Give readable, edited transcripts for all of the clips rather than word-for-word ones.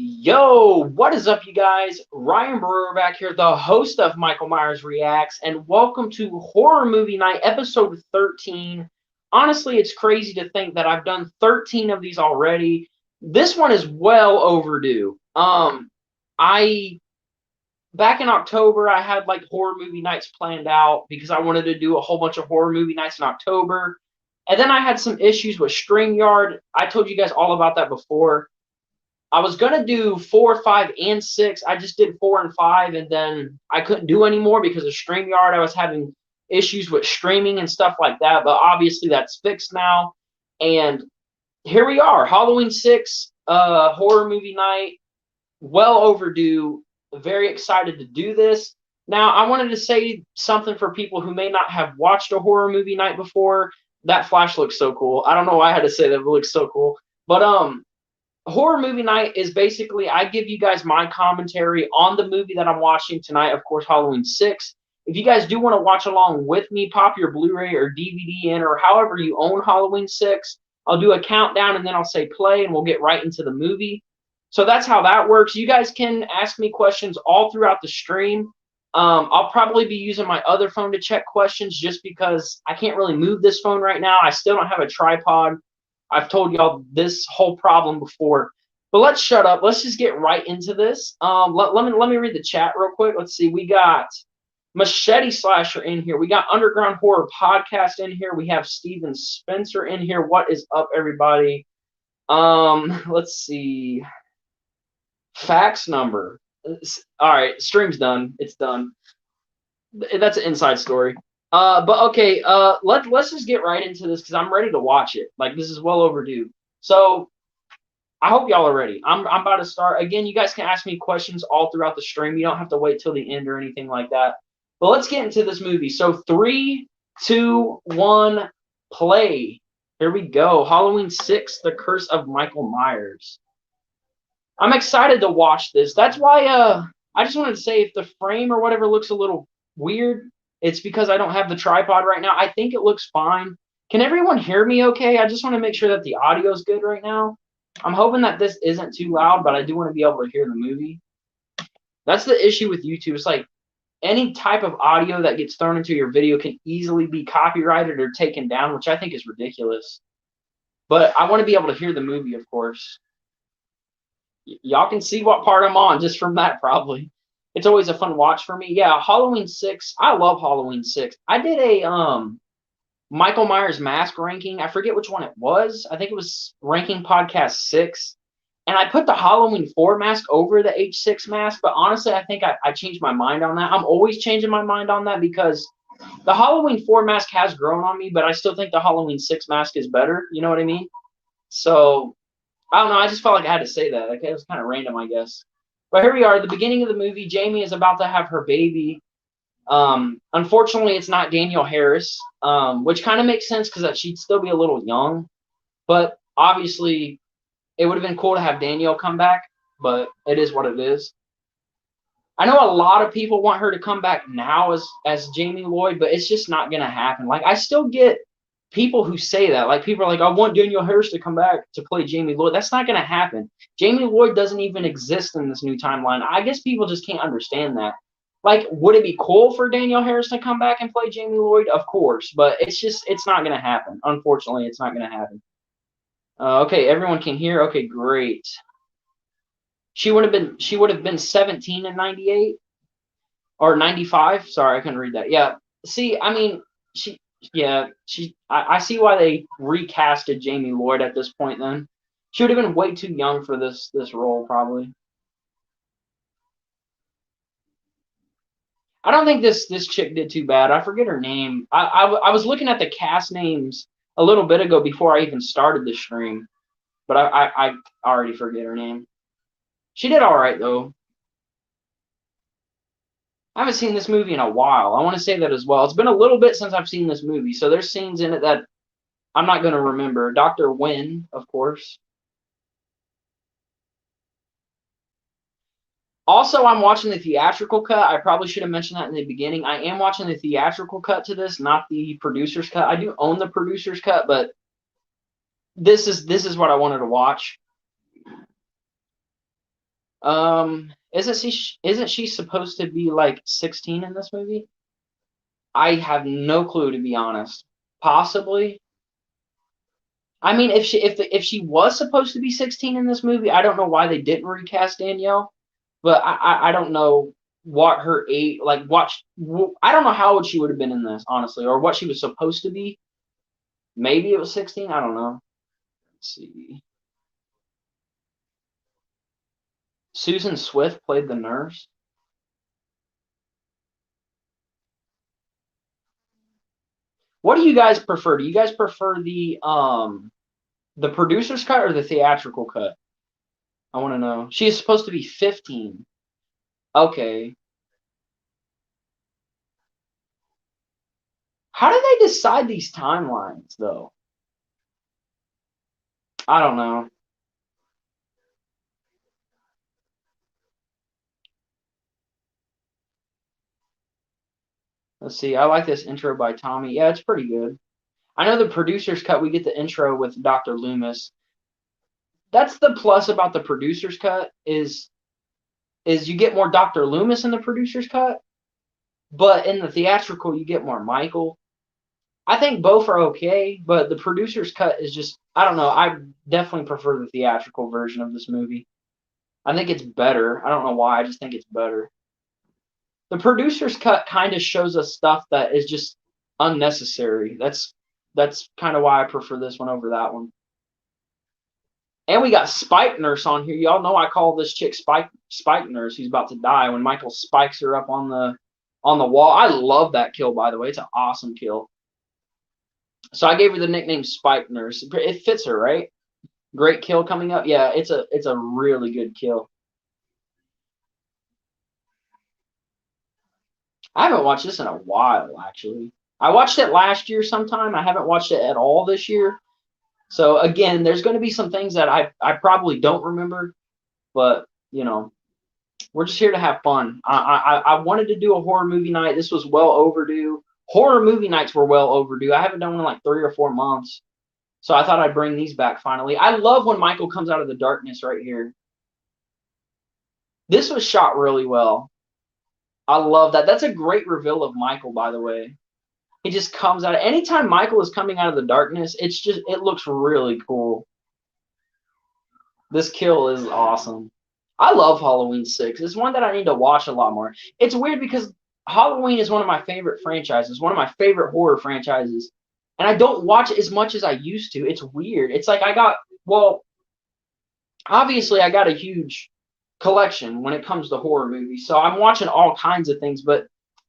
Yo, what is up, you guys? Ryan Brewer back here, the host of Michael Myers Reacts, and welcome to Horror Movie Night, episode 13. Honestly, it's crazy to think that I've done 13 of these already. This one is well overdue. I back in October, I had like horror movie nights planned out because I wanted to do a whole bunch of horror movie nights in October. And then I had some issues with StreamYard. I told you guys all about that before. I was gonna do 4, 5, and 6. I just did 4 and 5, and then I couldn't do anymore because of StreamYard. I was having issues with streaming and stuff like that, but obviously that's fixed now. And here we are, Halloween 6, horror movie night, well overdue. Very excited to do this. Now, I wanted to say something for people who may not have watched a horror movie night before. That flash looks so cool. I don't know why I had to say that, but it looks so cool. But horror movie night is basically I give you guys my commentary on the movie that I'm watching tonight, of course, Halloween 6. If you guys do want to watch along with me, pop your Blu-ray or DVD in, or however you own Halloween 6. I'll do a countdown and then I'll say play and we'll get right into the movie. So that's how that works. You guys can ask me questions all throughout the stream. I'll probably be using my other phone to check questions just because I can't really move this phone right now. I still don't have a tripod. I've told y'all this whole problem before. But let's shut up. Let's just get right into this. Let me read the chat real quick. Let's see. We got Machete Slasher in here. We got Underground Horror Podcast in here. We have Steven Spencer in here. What is up, everybody? Let's see. Fax number. All right, stream's done. It's done. That's an inside story. But okay, let's just get right into this because I'm ready to watch it. Like, this is well overdue. So I hope y'all are ready. I'm about to start. Again, you guys can ask me questions all throughout the stream. You don't have to wait till the end or anything like that. But let's get into this movie. So 3, 2, 1, play. Here we go. Halloween 6, The Curse of Michael Myers. I'm excited to watch this. That's why I just wanted to say if the frame or whatever looks a little weird, it's because I don't have the tripod right now. I think it looks fine. Can everyone hear me okay? I just want to make sure that the audio is good right now. I'm hoping that this isn't too loud, but I do want to be able to hear the movie. That's the issue with YouTube. It's like any type of audio that gets thrown into your video can easily be copyrighted or taken down, which I think is ridiculous. But I want to be able to hear the movie, of course. Y'all can see what part I'm on just from that, probably. It's always a fun watch for me. Yeah, Halloween 6. I love Halloween 6. I did a Michael Myers mask ranking. I forget which one it was. I think it was ranking podcast 6. And I put the Halloween 4 mask over the H6 mask. But honestly, I think I changed my mind on that. I'm always changing my mind on that because the Halloween 4 mask has grown on me, but I still think the Halloween 6 mask is better. You know what I mean? So I don't know. I just felt like I had to say that. Okay, it was kind of random, I guess. But here we are. At the beginning of the movie, Jamie is about to have her baby. Unfortunately, it's not Danielle Harris, which kind of makes sense because she'd still be a little young. But obviously, it would have been cool to have Danielle come back. But it is what it is. I know a lot of people want her to come back now as Jamie Lloyd, but it's just not gonna happen. Like, I still get people who say that. Like, people are like, I want Danielle Harris to come back to play Jamie Lloyd. That's not gonna happen. Jamie Lloyd doesn't even exist in this new timeline. I guess people just can't understand that. Like, would it be cool for Danielle Harris to come back and play Jamie Lloyd? Of course, but it's not gonna happen. Unfortunately, it's not gonna happen. Okay, everyone can hear. Okay, great. She would have been 17 in 98 or 95. Sorry, I couldn't read that. Yeah. See, I mean, I see why they recasted Jamie Lloyd at this point then. She would have been way too young for this role, probably. I don't think this chick did too bad. I forget her name. I was looking at the cast names a little bit ago before I even started the stream, but I already forget her name. She did all right though. I haven't seen this movie in a while. I want to say that as well. It's been a little bit since I've seen this movie, so there's scenes in it that I'm not going to remember. Dr. Wynn, of course. Also, I'm watching the theatrical cut. I probably should have mentioned that in the beginning. I am watching the theatrical cut to this, not the producer's cut. I do own the producer's cut, but this is what I wanted to watch. Isn't she supposed to be like 16 in this movie? I have no clue, to be honest. Possibly. I mean, if she was supposed to be 16 in this movie, I don't know why they didn't recast Danielle. But I don't know what her age, like I don't know how old she would have been in this, honestly, or what she was supposed to be. Maybe it was 16. I don't know. Let's see. Susan Swift played the nurse. What do you guys prefer? Do you guys prefer the producer's cut or the theatrical cut? I want to know. She is supposed to be 15. Okay. How do they decide these timelines though? I don't know. Let's see. I like this intro by Tommy. Yeah, it's pretty good. I know the producer's cut, we get the intro with Dr. Loomis. That's the plus about the producer's cut is you get more Dr. Loomis in the producer's cut, but in the theatrical you get more Michael. I think both are okay, but the producer's cut is just I don't know. I definitely prefer the theatrical version of this movie. I think it's better. I don't know why. I just think it's better. The producer's cut kind of shows us stuff that is just unnecessary. That's kind of why I prefer this one over that one. And we got Spike Nurse on here. Y'all know I call this chick Spike Nurse who's about to die when Michael spikes her up on the wall. I love that kill, by the way. It's an awesome kill. So I gave her the nickname Spike Nurse. It fits her, right? Great kill coming up. Yeah, it's a really good kill. I haven't watched this in a while, actually. I watched it last year sometime. I haven't watched it at all this year. So again, there's going to be some things that I probably don't remember, but we're just here to have fun. I wanted to do a horror movie night. This was well overdue. Horror movie nights were well overdue. I haven't done one in like 3 or 4 months. So I thought I'd bring these back finally. I love when Michael comes out of the darkness right here. This was shot really well. I love that. That's a great reveal of Michael, by the way. He just comes out. Anytime Michael is coming out of the darkness, it looks really cool. This kill is awesome. I love Halloween 6. It's one that I need to watch a lot more. It's weird because Halloween is one of my favorite franchises, one of my favorite horror franchises. And I don't watch it as much as I used to. It's weird. It's like well, obviously I got a huge collection when it comes to horror movies. So I'm watching all kinds of things, but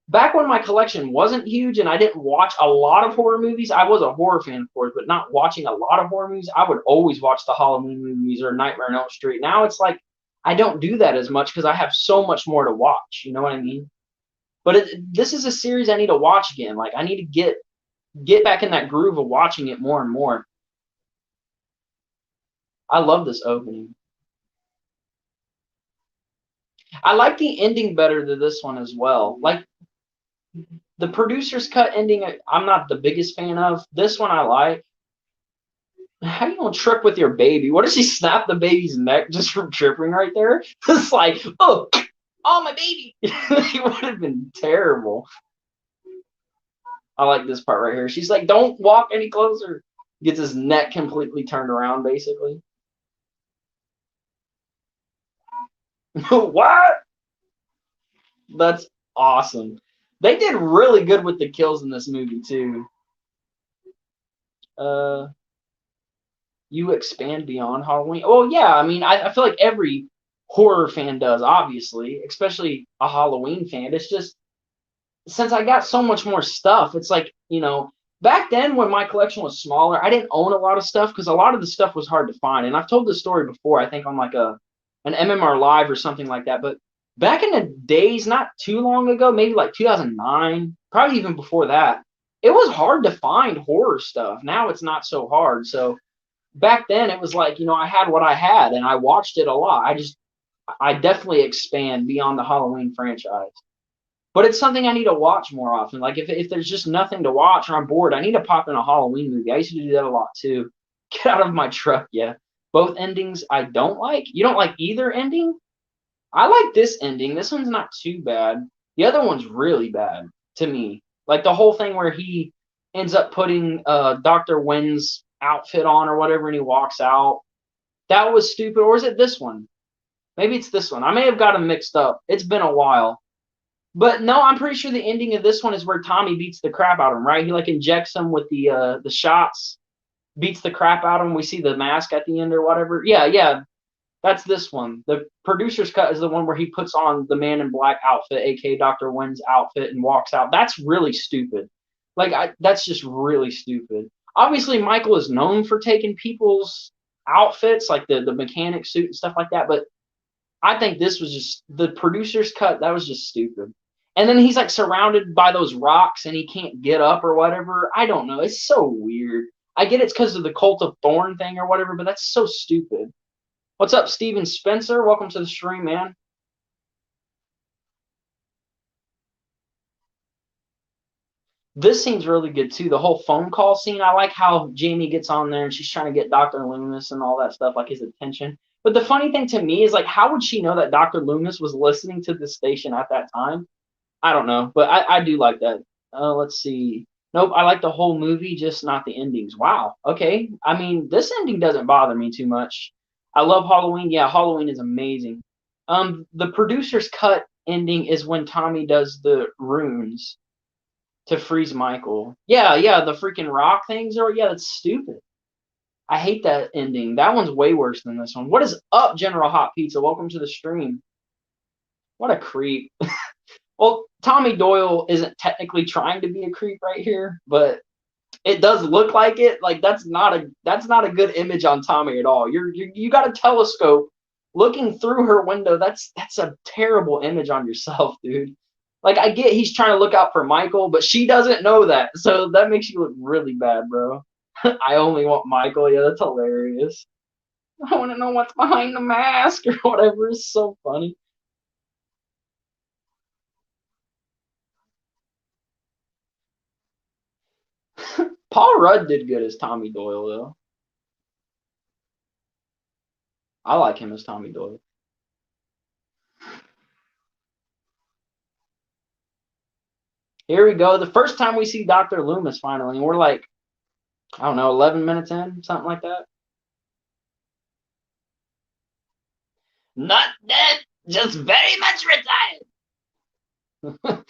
back when my collection wasn't huge and I didn't watch a lot of horror movies, I was a horror fan, of course, but not watching a lot of horror movies. I would always watch the Halloween movies or Nightmare on Elm Street. Now it's like I don't do that as much because I have so much more to watch. You know what I mean? But this is a series I need to watch again. Like I need to get back in that groove of watching it more and more. I love this opening. I like the ending better than this one as well. Like the producer's cut ending, I'm not the biggest fan of. This one I like. How you gonna trip with your baby? What if she snapped the baby's neck just from tripping right there? It's like, oh my baby. It would have been terrible. I like this part right here. She's like, don't walk any closer. Gets his neck completely turned around, basically. What? That's awesome. They did really good with the kills in this movie too. Uh, you expand beyond Halloween. Oh yeah, I mean, I feel like every horror fan does, obviously, especially a Halloween fan. It's just since I got so much more stuff, it's like back then when my collection was smaller, I didn't own a lot of stuff because a lot of the stuff was hard to find. And I've told this story before, I think on like an MMR Live or something like that. But back in the days, not too long ago, maybe like 2009, probably even before that, it was hard to find horror stuff. Now it's not so hard. So back then it was like, I had what I had and I watched it a lot. I definitely expand beyond the Halloween franchise. But it's something I need to watch more often. Like if there's just nothing to watch or I'm bored, I need to pop in a Halloween movie. I used to do that a lot too. Get out of my truck, yeah. Both endings I don't like. You don't like either ending? I like this ending. This one's not too bad. The other one's really bad to me. Like the whole thing where he ends up putting Dr. Wen's outfit on or whatever and he walks out. That was stupid. Or is it this one? Maybe it's this one. I may have got them mixed up. It's been a while. But no, I'm pretty sure the ending of this one is where Tommy beats the crap out of him, right? He like injects him with the shots, beats the crap out of him. We see the mask at the end or whatever. Yeah, yeah, that's this one. The producer's cut is the one where he puts on the Man in Black outfit, aka Dr. Wen's outfit, and walks out. That's really stupid. That's just really stupid. Obviously, Michael is known for taking people's outfits, like the mechanic suit and stuff like that. But I think this was just the producer's cut. That was just stupid. And then he's like surrounded by those rocks and he can't get up or whatever. I don't know. It's so weird. I get it's because of the Cult of Thorn thing or whatever, but that's so stupid. What's up, Steven Spencer? Welcome to the stream, man. This scene's really good too. The whole phone call scene. I like how Jamie gets on there and she's trying to get Dr. Loomis and all that stuff, like his attention. But the funny thing to me is like, how would she know that Dr. Loomis was listening to the station at that time? I don't know, but I do like that. Let's see. Nope, I like the whole movie, just not the endings. Wow. Okay. I mean, this ending doesn't bother me too much. I love Halloween. Yeah, Halloween is amazing. The producer's cut ending is when Tommy does the runes to freeze Michael. Yeah, yeah, the freaking rock things are yeah, that's stupid. I hate that ending. That one's way worse than this one. What is up, General Hot Pizza? Welcome to the stream. What a creep. Well, Tommy Doyle isn't technically trying to be a creep right here, but it does look like it. Like that's not a good image on Tommy at all. You got a telescope looking through her window. That's a terrible image on yourself, dude. Like I get he's trying to look out for Michael, but she doesn't know that. So that makes you look really bad, bro. I only want Michael. Yeah, that's hilarious. I want to know what's behind the mask or whatever. It's so funny. Paul Rudd did good as Tommy Doyle, though. I like him as Tommy Doyle. Here we go. The first time we see Dr. Loomis finally, and we're like, I don't know, 11 minutes in, something like that. Not dead, just very much retired.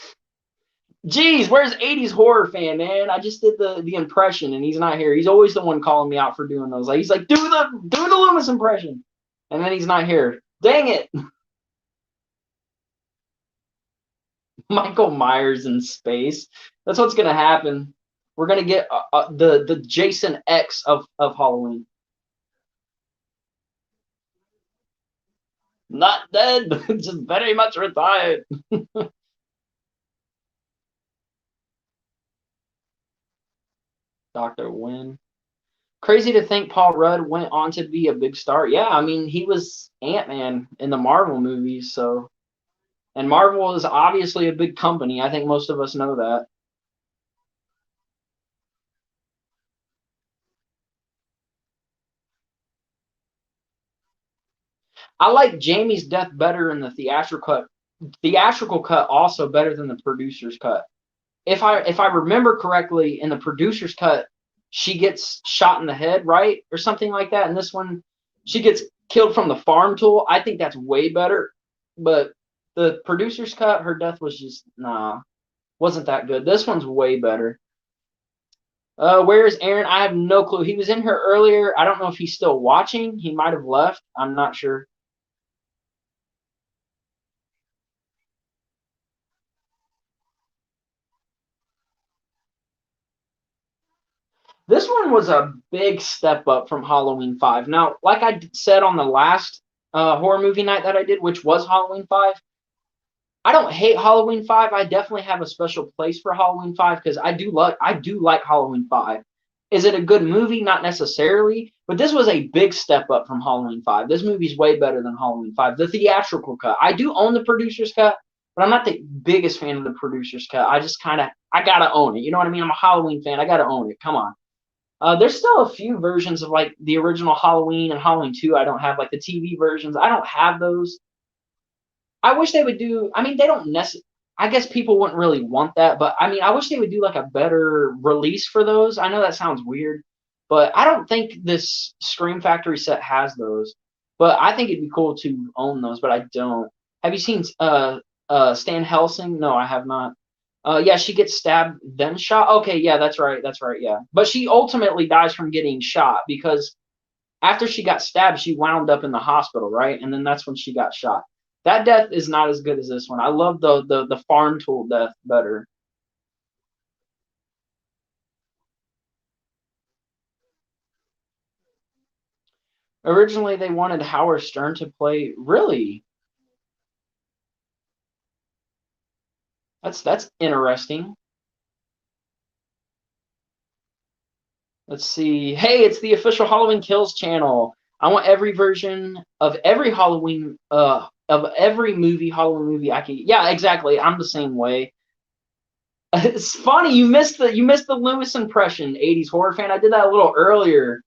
Jeez, where's 80s horror fan, man? I just did the impression and he's not here. He's always the one calling me out for doing those. Like he's like, do the Loomis impression. And then he's not here. Dang it. Michael Myers in space. That's what's gonna happen. We're gonna get the Jason X of Halloween. Not dead, just very much retired. Dr. Wynn. Crazy to think Paul Rudd went on to be a big star. Yeah, I mean, he was Ant-Man in the Marvel movies, so. And Marvel is obviously a big company. I think most of us know that. I like Jamie's death better in the theatrical cut also better than the producer's cut. If I remember correctly, in the producer's cut, she gets shot in the head, right, or something like that. And this one, she gets killed from the farm tool. I think that's way better. But the producer's cut, her death was just wasn't that good. This one's way better. Where is Aaron? I have no clue. He was in here earlier. I don't know if he's still watching. He might have left. I'm not sure. This one was a big step up from Halloween 5. Now, like I said on the last horror movie night that I did, which was Halloween 5, I don't hate Halloween 5. I definitely have a special place for Halloween 5 because I do like Halloween 5. Is it a good movie? Not necessarily, but this was a big step up from Halloween 5. This movie's way better than Halloween 5. The theatrical cut. I do own the producer's cut, but I'm not the biggest fan of the producer's cut. I just kind of I gotta own it. You know what I mean? I'm a Halloween fan. I gotta own it. Come on. There's still a few versions of like the original Halloween and Halloween 2. I don't have like the TV versions. I don't have those. I wish they would do. I mean, they don't necessarily. I guess people wouldn't really want that, but I mean, I wish they would do like a better release for those. I know that sounds weird, but I don't think this Scream Factory set has those. But I think it'd be cool to own those, but I don't. Have you seen Stan Helsing? No, I have not. Yeah, she gets stabbed then shot. Okay, yeah, that's right. That's right. Yeah, but she ultimately dies from getting shot because after she got stabbed, she wound up in the hospital, right? And then that's when she got shot. That death is not as good as this one. I love the farm tool death better. Originally, they wanted Howard Stern to play. Really? That's interesting. Let's see. Hey, it's the official Halloween Kills channel. I want every version of every Halloween of every Halloween movie I can. Yeah, exactly. I'm the same way. It's funny you missed the Loomis impression, 80s horror fan. I did that a little earlier.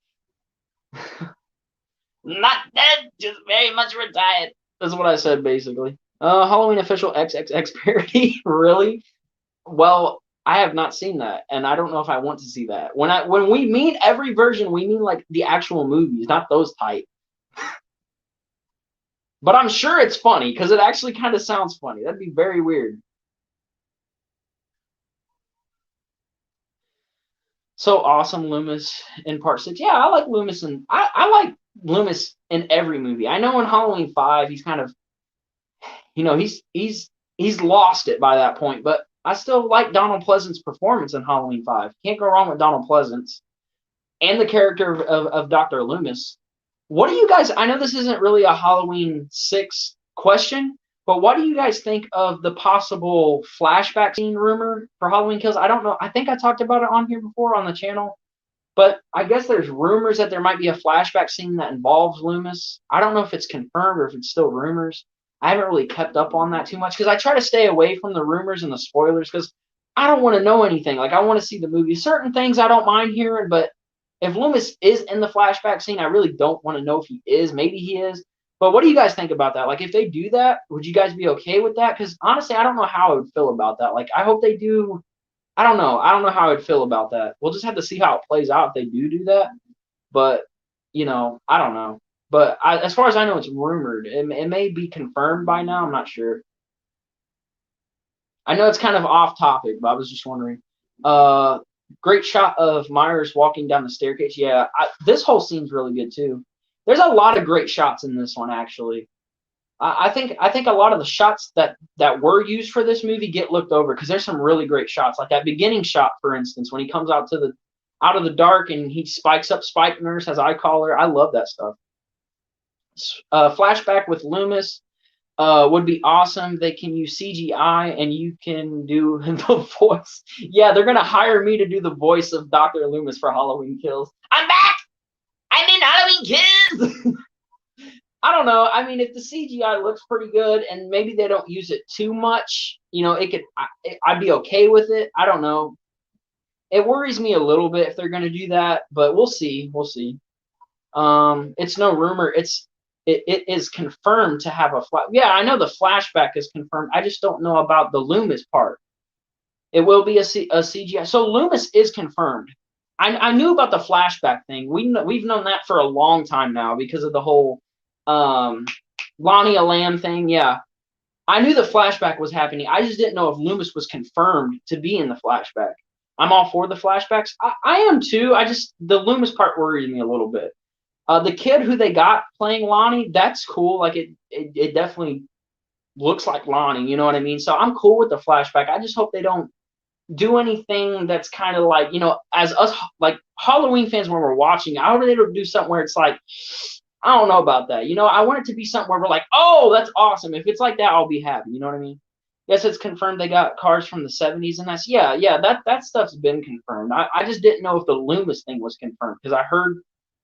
Not dead, just very much retired. That's what I said basically. Halloween official XXX parody. Really? Well, I have not seen that, and I don't know if I want to see that. When we mean every version, we mean like the actual movies, not those type. But I'm sure it's funny because it actually kind of sounds funny. That'd be very weird. So awesome, Loomis in Part Six. Yeah, I like Loomis, and I like Loomis in every movie. I know in Halloween 5, he's kind of he's lost it by that point, but I still like Donald Pleasant's performance in Halloween 5. Can't go wrong with Donald Pleasance and the character of Dr. Loomis. What do you guys? I know this isn't really a Halloween 6 question, but what do you guys think of the possible flashback scene rumor for Halloween Kills? I don't know. I think I talked about it on here before on the channel, but I guess there's rumors that there might be a flashback scene that involves Loomis. I don't know if it's confirmed or if it's still rumors. I haven't really kept up on that too much because I try to stay away from the rumors and the spoilers because I don't want to know anything. Like I want to see the movie. Certain things I don't mind hearing, but if Loomis is in the flashback scene, I really don't want to know if he is. Maybe he is. But what do you guys think about that? Like if they do that, would you guys be okay with that? Because honestly, I don't know how I would feel about that. Like I hope they do. I don't know. I don't know how I'd feel about that. We'll just have to see how it plays out if they do that. But I don't know. But as far as I know, it's rumored. It may be confirmed by now. I'm not sure. I know it's kind of off topic, but I was just wondering. Uh, Great shot of Myers walking down the staircase. Yeah, this whole scene's really good too. There's a lot of great shots in this one, actually. I think a lot of the shots that were used for this movie get looked over because there's some really great shots, like that beginning shot, for instance, when he comes out of the dark and he spikes up Spike Nurse as I call her. I love that stuff. Flashback with Loomis would be awesome. They can use CGI and you can do the voice. Yeah, they're gonna hire me to do the voice of Dr. Loomis for Halloween Kills. I'm back. I'm in Halloween Kills. I don't know. I mean, if the CGI looks pretty good and maybe they don't use it too much, it could. I'd be okay with it. I don't know. It worries me a little bit if they're going to do that, but we'll see. We'll see. It's no rumor. It is confirmed to have a flash. Yeah, I know the flashback is confirmed. I just don't know about the Loomis part. It will be a CGI. So Loomis is confirmed. I knew about the flashback thing. We've known that for a long time now because of the whole um, Lonnie Lamb thing. Yeah, I knew the flashback was happening. I just didn't know if Loomis was confirmed to be in the flashback. I'm all for the flashbacks. I am too. The Loomis part worries me a little bit. The kid who they got playing Lonnie, that's cool. Like it definitely looks like Lonnie. You know what I mean? So I'm cool with the flashback. I just hope they don't do anything that's kind of like, as us like Halloween fans when we're watching. I hope they don't do something where it's like, I don't know about that. I want it to be something where we're like, oh, that's awesome. If it's like that, I'll be happy. You know what I mean? Yes, it's confirmed they got cars from the 70s, and that's yeah, that stuff's been confirmed. I just didn't know if the Loomis thing was confirmed because I heard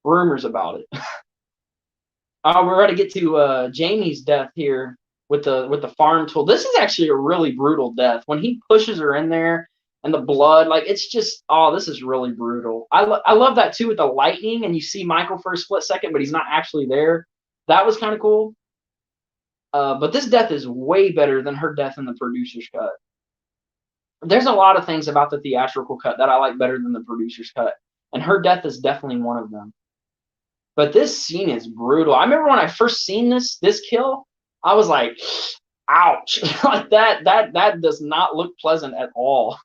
rumors about it. We're ready to get to Jamie's death here with the farm tool. This is actually a really brutal death. When he pushes her in there and the blood, like it's just, oh, this is really brutal. I love that too with the lightning and you see Michael for a split second, but he's not actually there. That was kind of cool. But this death is way better than her death in the producer's cut. There's a lot of things about the theatrical cut that I like better than the producer's cut, and her death is definitely one of them. But this scene is brutal. I remember when I first seen this kill, I was like, ouch. Like that does not look pleasant at all.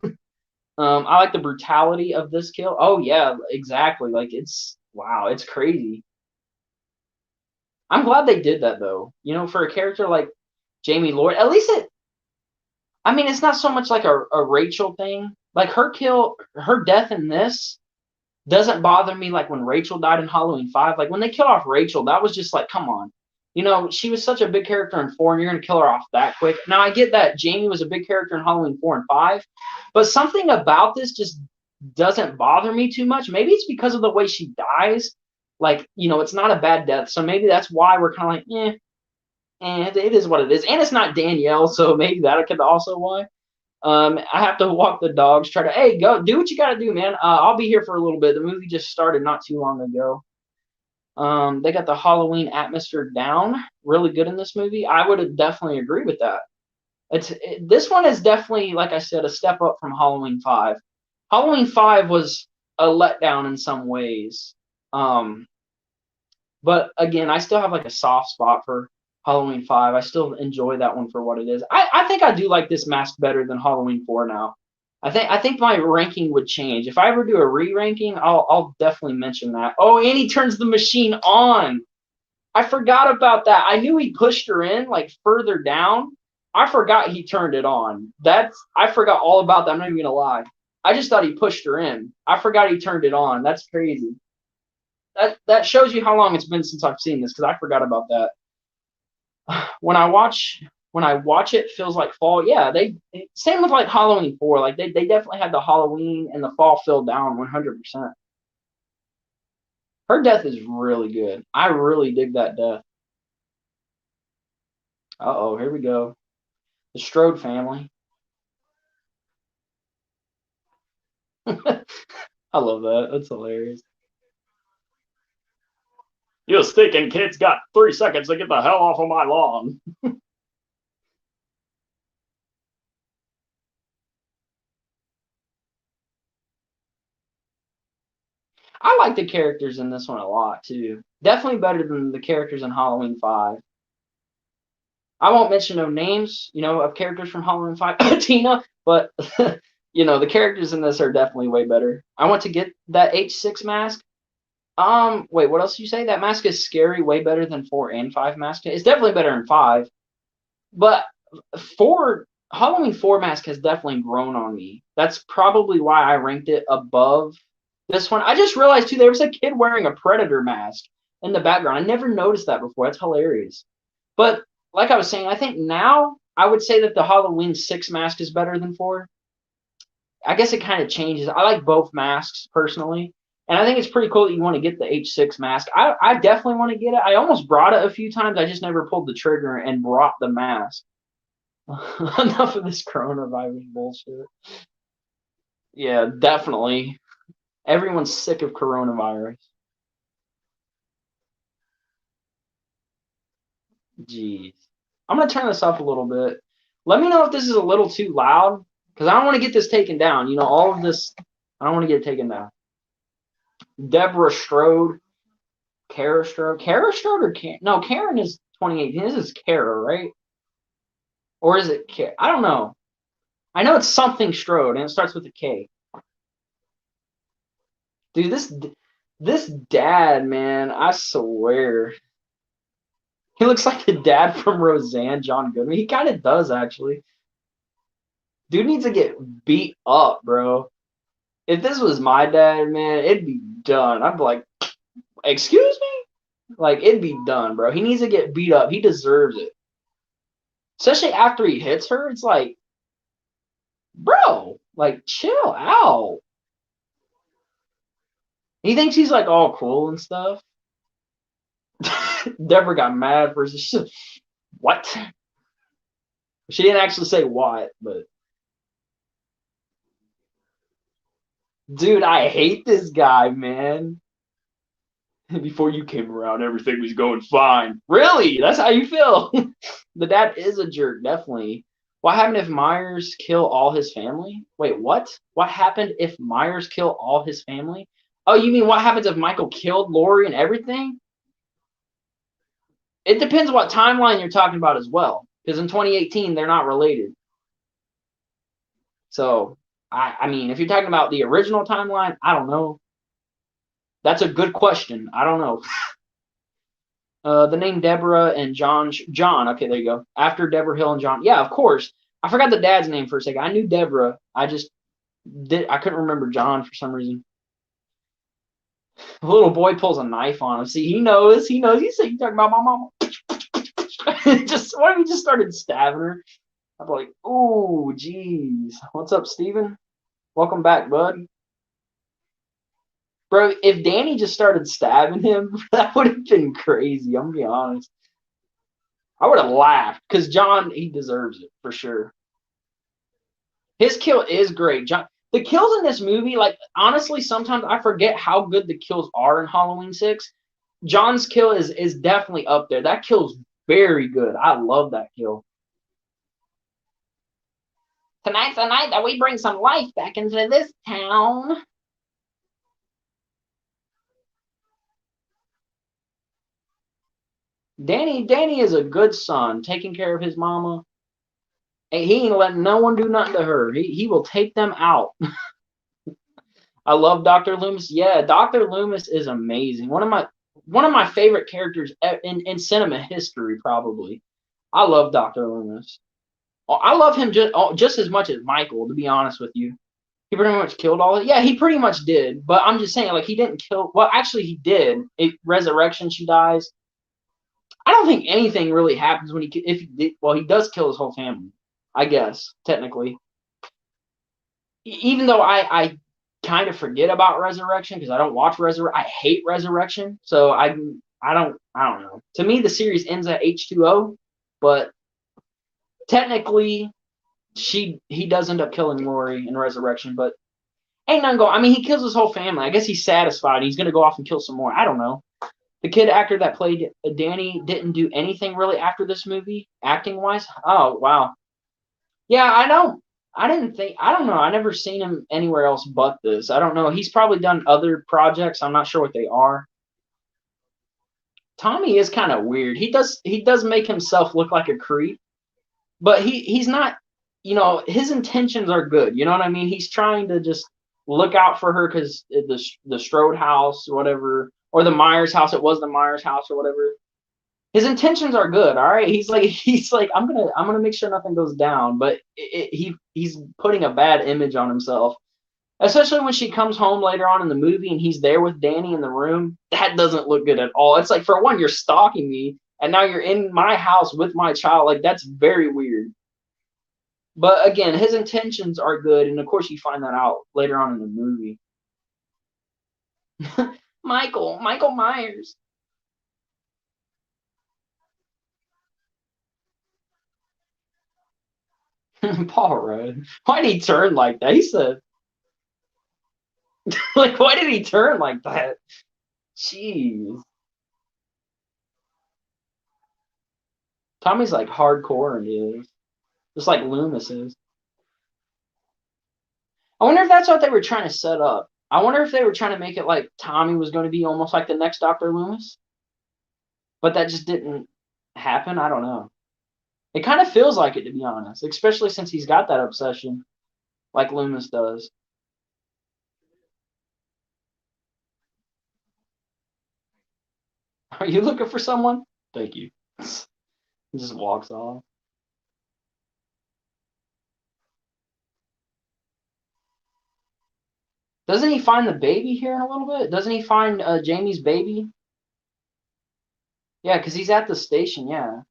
I like the brutality of this kill. Oh yeah, exactly. Like it's wow, it's crazy. I'm glad they did that though. You know, for a character like Jamie Lloyd, at least I mean, it's not so much like a Rachel thing. Like her death in this doesn't bother me like when Rachel died in Halloween 5. Like when they killed off Rachel, that was just like, come on. You know, she was such a big character in 4, and you're going to kill her off that quick. Now, I get that Jamie was a big character in Halloween 4 and 5, but something about this just doesn't bother me too much. Maybe it's because of the way she dies. Like, you know, it's not a bad death. So maybe that's why we're kind of like, it is what it is. And it's not Danielle, so maybe that could also why. I have to walk the dogs. Hey, go do what you got to do, man. I'll be here for a little bit. The movie just started not too long ago. They got the Halloween atmosphere down really good in this movie. I would definitely agree with that. This one is definitely, like I said, a step up from Halloween 5. Halloween 5 was a letdown in some ways. But again, I still have like a soft spot for Halloween 5. I still enjoy that one for what it is. I think I do like this mask better than Halloween 4 now. I think my ranking would change. If I ever do a re-ranking, I'll definitely mention that. Oh, and he turns the machine on. I forgot about that. I knew he pushed her in like further down. I forgot he turned it on. I forgot all about that. I'm not even gonna lie. I just thought he pushed her in. I forgot he turned it on. That's crazy. That shows you how long it's been since I've seen this, because I forgot about that. When I watch it, it feels like fall. Yeah, they same with like Halloween 4. Like they definitely had the Halloween and the fall filled down 100%. Her death is really good. I really dig that death. Uh-oh, here we go. The Strode family. I love that. That's hilarious. You stinking kids got 3 seconds to get the hell off of my lawn. I like the characters in this one a lot too. Definitely better than the characters in Halloween 5. I won't mention no names, you know, of characters from Halloween 5, Tina, but you know, the characters in this are definitely way better. I want to get that H6 mask. Wait, what else did you say? That mask is scary, way better than 4 and 5 mask. It's definitely better in 5, but 4 Halloween 4 mask has definitely grown on me. That's probably why I ranked it above this one. I just realized too there was a kid wearing a Predator mask in the background. I never noticed that before. That's hilarious. But like I was saying, I think now I would say that the Halloween 6 mask is better than 4. I guess it kind of changes. I like both masks personally. And I think it's pretty cool that you want to get the H6 mask. I definitely want to get it. I almost brought it a few times. I just never pulled the trigger and brought the mask. Enough of this coronavirus bullshit. Yeah, definitely. Everyone's sick of coronavirus. Jeez. I'm going to turn this up a little bit. Let me know if this is a little too loud, because I don't want to get this taken down. You know, all of this, I don't want to get it taken down. Deborah Strode. Kara Strode. Kara Strode or Karen? No, Karen is 2018. This is Kara, right? Or is it Kara? I don't know. I know it's something Strode, and it starts with a K. Dude, this dad, man, I swear. He looks like the dad from Roseanne, John Goodman. He kind of does, actually. Dude needs to get beat up, bro. If this was my dad, man, it'd be done. I'd be like, excuse me? Like, it'd be done, bro. He needs to get beat up. He deserves it. Especially after he hits her, it's like, bro, like, chill out. He thinks he's like all cool and stuff. Deborah got mad for what? She didn't actually say what, but dude, I hate this guy, man. Before you came around, everything was going fine. Really? That's how you feel? The dad is a jerk, definitely. What happened if Myers kill all his family? Wait, what? What happened if Myers kill all his family? Oh, you mean what happens if Michael killed Lori and everything? It depends what timeline you're talking about as well. Because in 2018, they're not related. So, I mean, if you're talking about the original timeline, I don't know. That's a good question. I don't know. The name Deborah and John. John. Okay, there you go. After Deborah Hill and John. Yeah, of course. I forgot the dad's name for a second. I knew Deborah. I couldn't remember John for some reason. The little boy pulls a knife on him. See, he knows. He knows. He's talking about my mama. Just what if he just started stabbing her? I'm like, ooh, jeez. What's up, Steven? Welcome back, bud. Bro, if Danny just started stabbing him, that would have been crazy. I'm gonna be honest. I would have laughed because John, he deserves it for sure. His kill is great. John, the kills in this movie, like honestly, sometimes I forget how good the kills are in Halloween 6. John's kill is definitely up there. That kill's very good. I love that kill. Tonight's the night that we bring some life back into this town. Danny is a good son, taking care of his mama. He ain't letting no one do nothing to her. He will take them out. I love Dr. Loomis. Yeah, Dr. Loomis is amazing. One of my favorite characters in cinema history, probably. I love Dr. Loomis. I love him just as much as Michael, to be honest with you. He pretty much killed all it. Yeah, he pretty much did. But I'm just saying, like, he didn't kill. Well, actually, he did. Resurrection, she dies. I don't think anything really happens when if he did. Well, he does kill his whole family. I guess technically, even though I kind of forget about Resurrection because I don't watch Resurrection. I hate Resurrection, so I don't know. To me, the series ends at H2O, but technically, he does end up killing Lori in Resurrection, but ain't nothing going. I mean, he kills his whole family. I guess he's satisfied. He's gonna go off and kill some more. I don't know. The kid actor that played Danny didn't do anything really after this movie, acting wise. Oh wow. Yeah, I don't. I didn't think. I don't know. I never seen him anywhere else but this. I don't know. He's probably done other projects. I'm not sure what they are. Tommy is kind of weird. He does make himself look like a creep, but he's not. His intentions are good. You know what I mean? He's trying to just look out for her because the Strode house, or whatever, or the Myers house. It was the Myers house or whatever. His intentions are good. All right, he's like I'm gonna make sure nothing goes down, but he's putting a bad image on himself. Especially when she comes home later on in the movie and he's there with Danny in the room. That doesn't look good at all. It's like, for one, you're stalking me, and now you're in my house with my child. Like, that's very weird. But again, his intentions are good, and of course you find that out later on in the movie. Michael Myers. Paul Rudd. Why did he turn like that? He said, like, why did he turn like that? Jeez. Tommy's like hardcore and he is. Just like Loomis is. I wonder if that's what they were trying to set up. I wonder if they were trying to make it like Tommy was going to be almost like the next Dr. Loomis, but that just didn't happen. I don't know. It kind of feels like it, to be honest, especially since he's got that obsession like Loomis does. Are you looking for someone? Thank you. He just walks off. Doesn't he find the baby here in a little bit? Doesn't he find Jamie's baby? Yeah, because he's at the station. Yeah,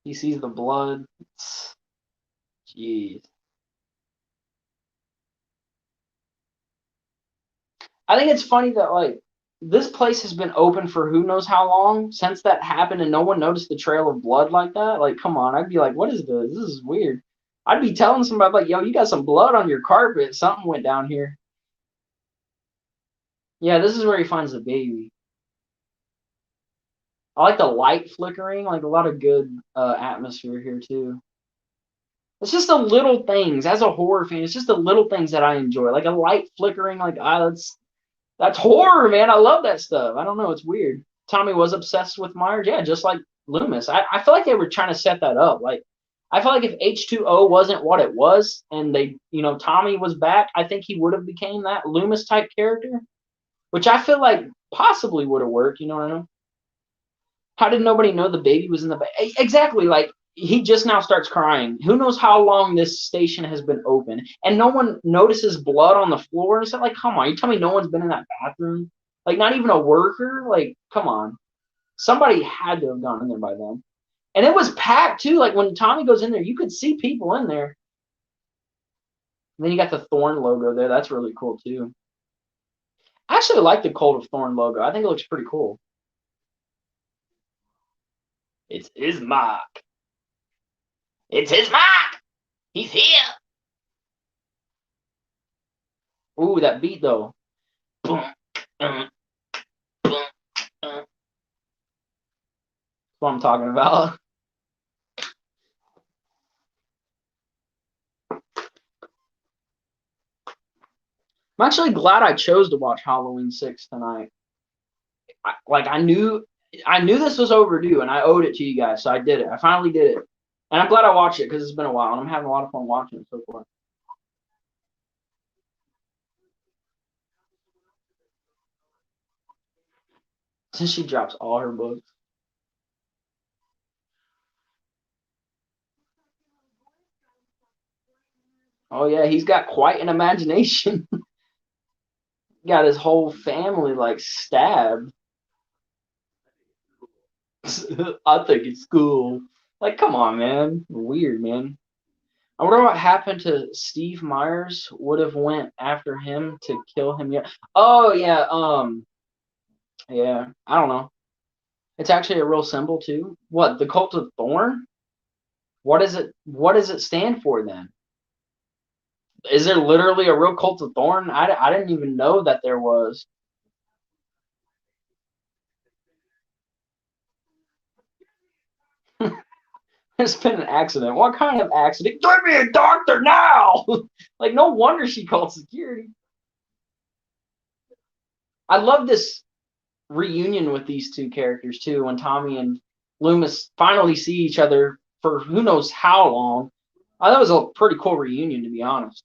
he sees the blood. Jeez. I think it's funny that like this place has been open for who knows how long since that happened, and no one noticed the trail of blood like that. Like, come on, I'd be like, what is this? This is weird. I'd be telling somebody like, yo, you got some blood on your carpet. Something went down here. Yeah, this is where he finds the baby. I like the light flickering, like a lot of good atmosphere here too. It's just the little things. As a horror fan, it's just the little things that I enjoy, like a light flickering. Like that's horror, man. I love that stuff. I don't know. It's weird. Tommy was obsessed with Myers, yeah, just like Loomis. I feel like they were trying to set that up. Like, I feel like if H2O wasn't what it was, and Tommy was back, I think he would have became that Loomis type character, which I feel like possibly would have worked. You know what I mean? How did nobody know the baby was in the exactly? Like, he just now starts crying. Who knows how long this station has been open, and no one notices blood on the floor and stuff. Like, come on, you tell me no one's been in that bathroom? Like, not even a worker? Like, come on, somebody had to have gone in there by then. And it was packed too. Like, when Tommy goes in there, you could see people in there. And then you got the Thorn logo there. That's really cool too. I actually like the Cult of Thorn logo. I think it looks pretty cool. It's his mark. It's his mark. He's here. Ooh, that beat though. Boom, boom, boom. That's what I'm talking about. I'm actually glad I chose to watch Halloween 6 tonight. I knew this was overdue, and I owed it to you guys, so I did it. I finally did it, and I'm glad I watched it because it's been a while, and I'm having a lot of fun watching it so far. Since she drops all her books. Oh yeah, he's got quite an imagination. Got his whole family like stabbed. I think it's cool. Like, come on, man. Weird, man. I wonder what happened to Steve Myers. Would have went after him to kill him. Yeah. Oh yeah. Yeah. I don't know. It's actually a real symbol too. What, the Cult of Thorn? What is it? What does it stand for then? Is there literally a real Cult of Thorn? I didn't even know that there was. There's been an accident. What kind of accident? Give me a doctor now! Like, no wonder she called security. I love this reunion with these two characters too, when Tommy and Loomis finally see each other for who knows how long. That was a pretty cool reunion, to be honest.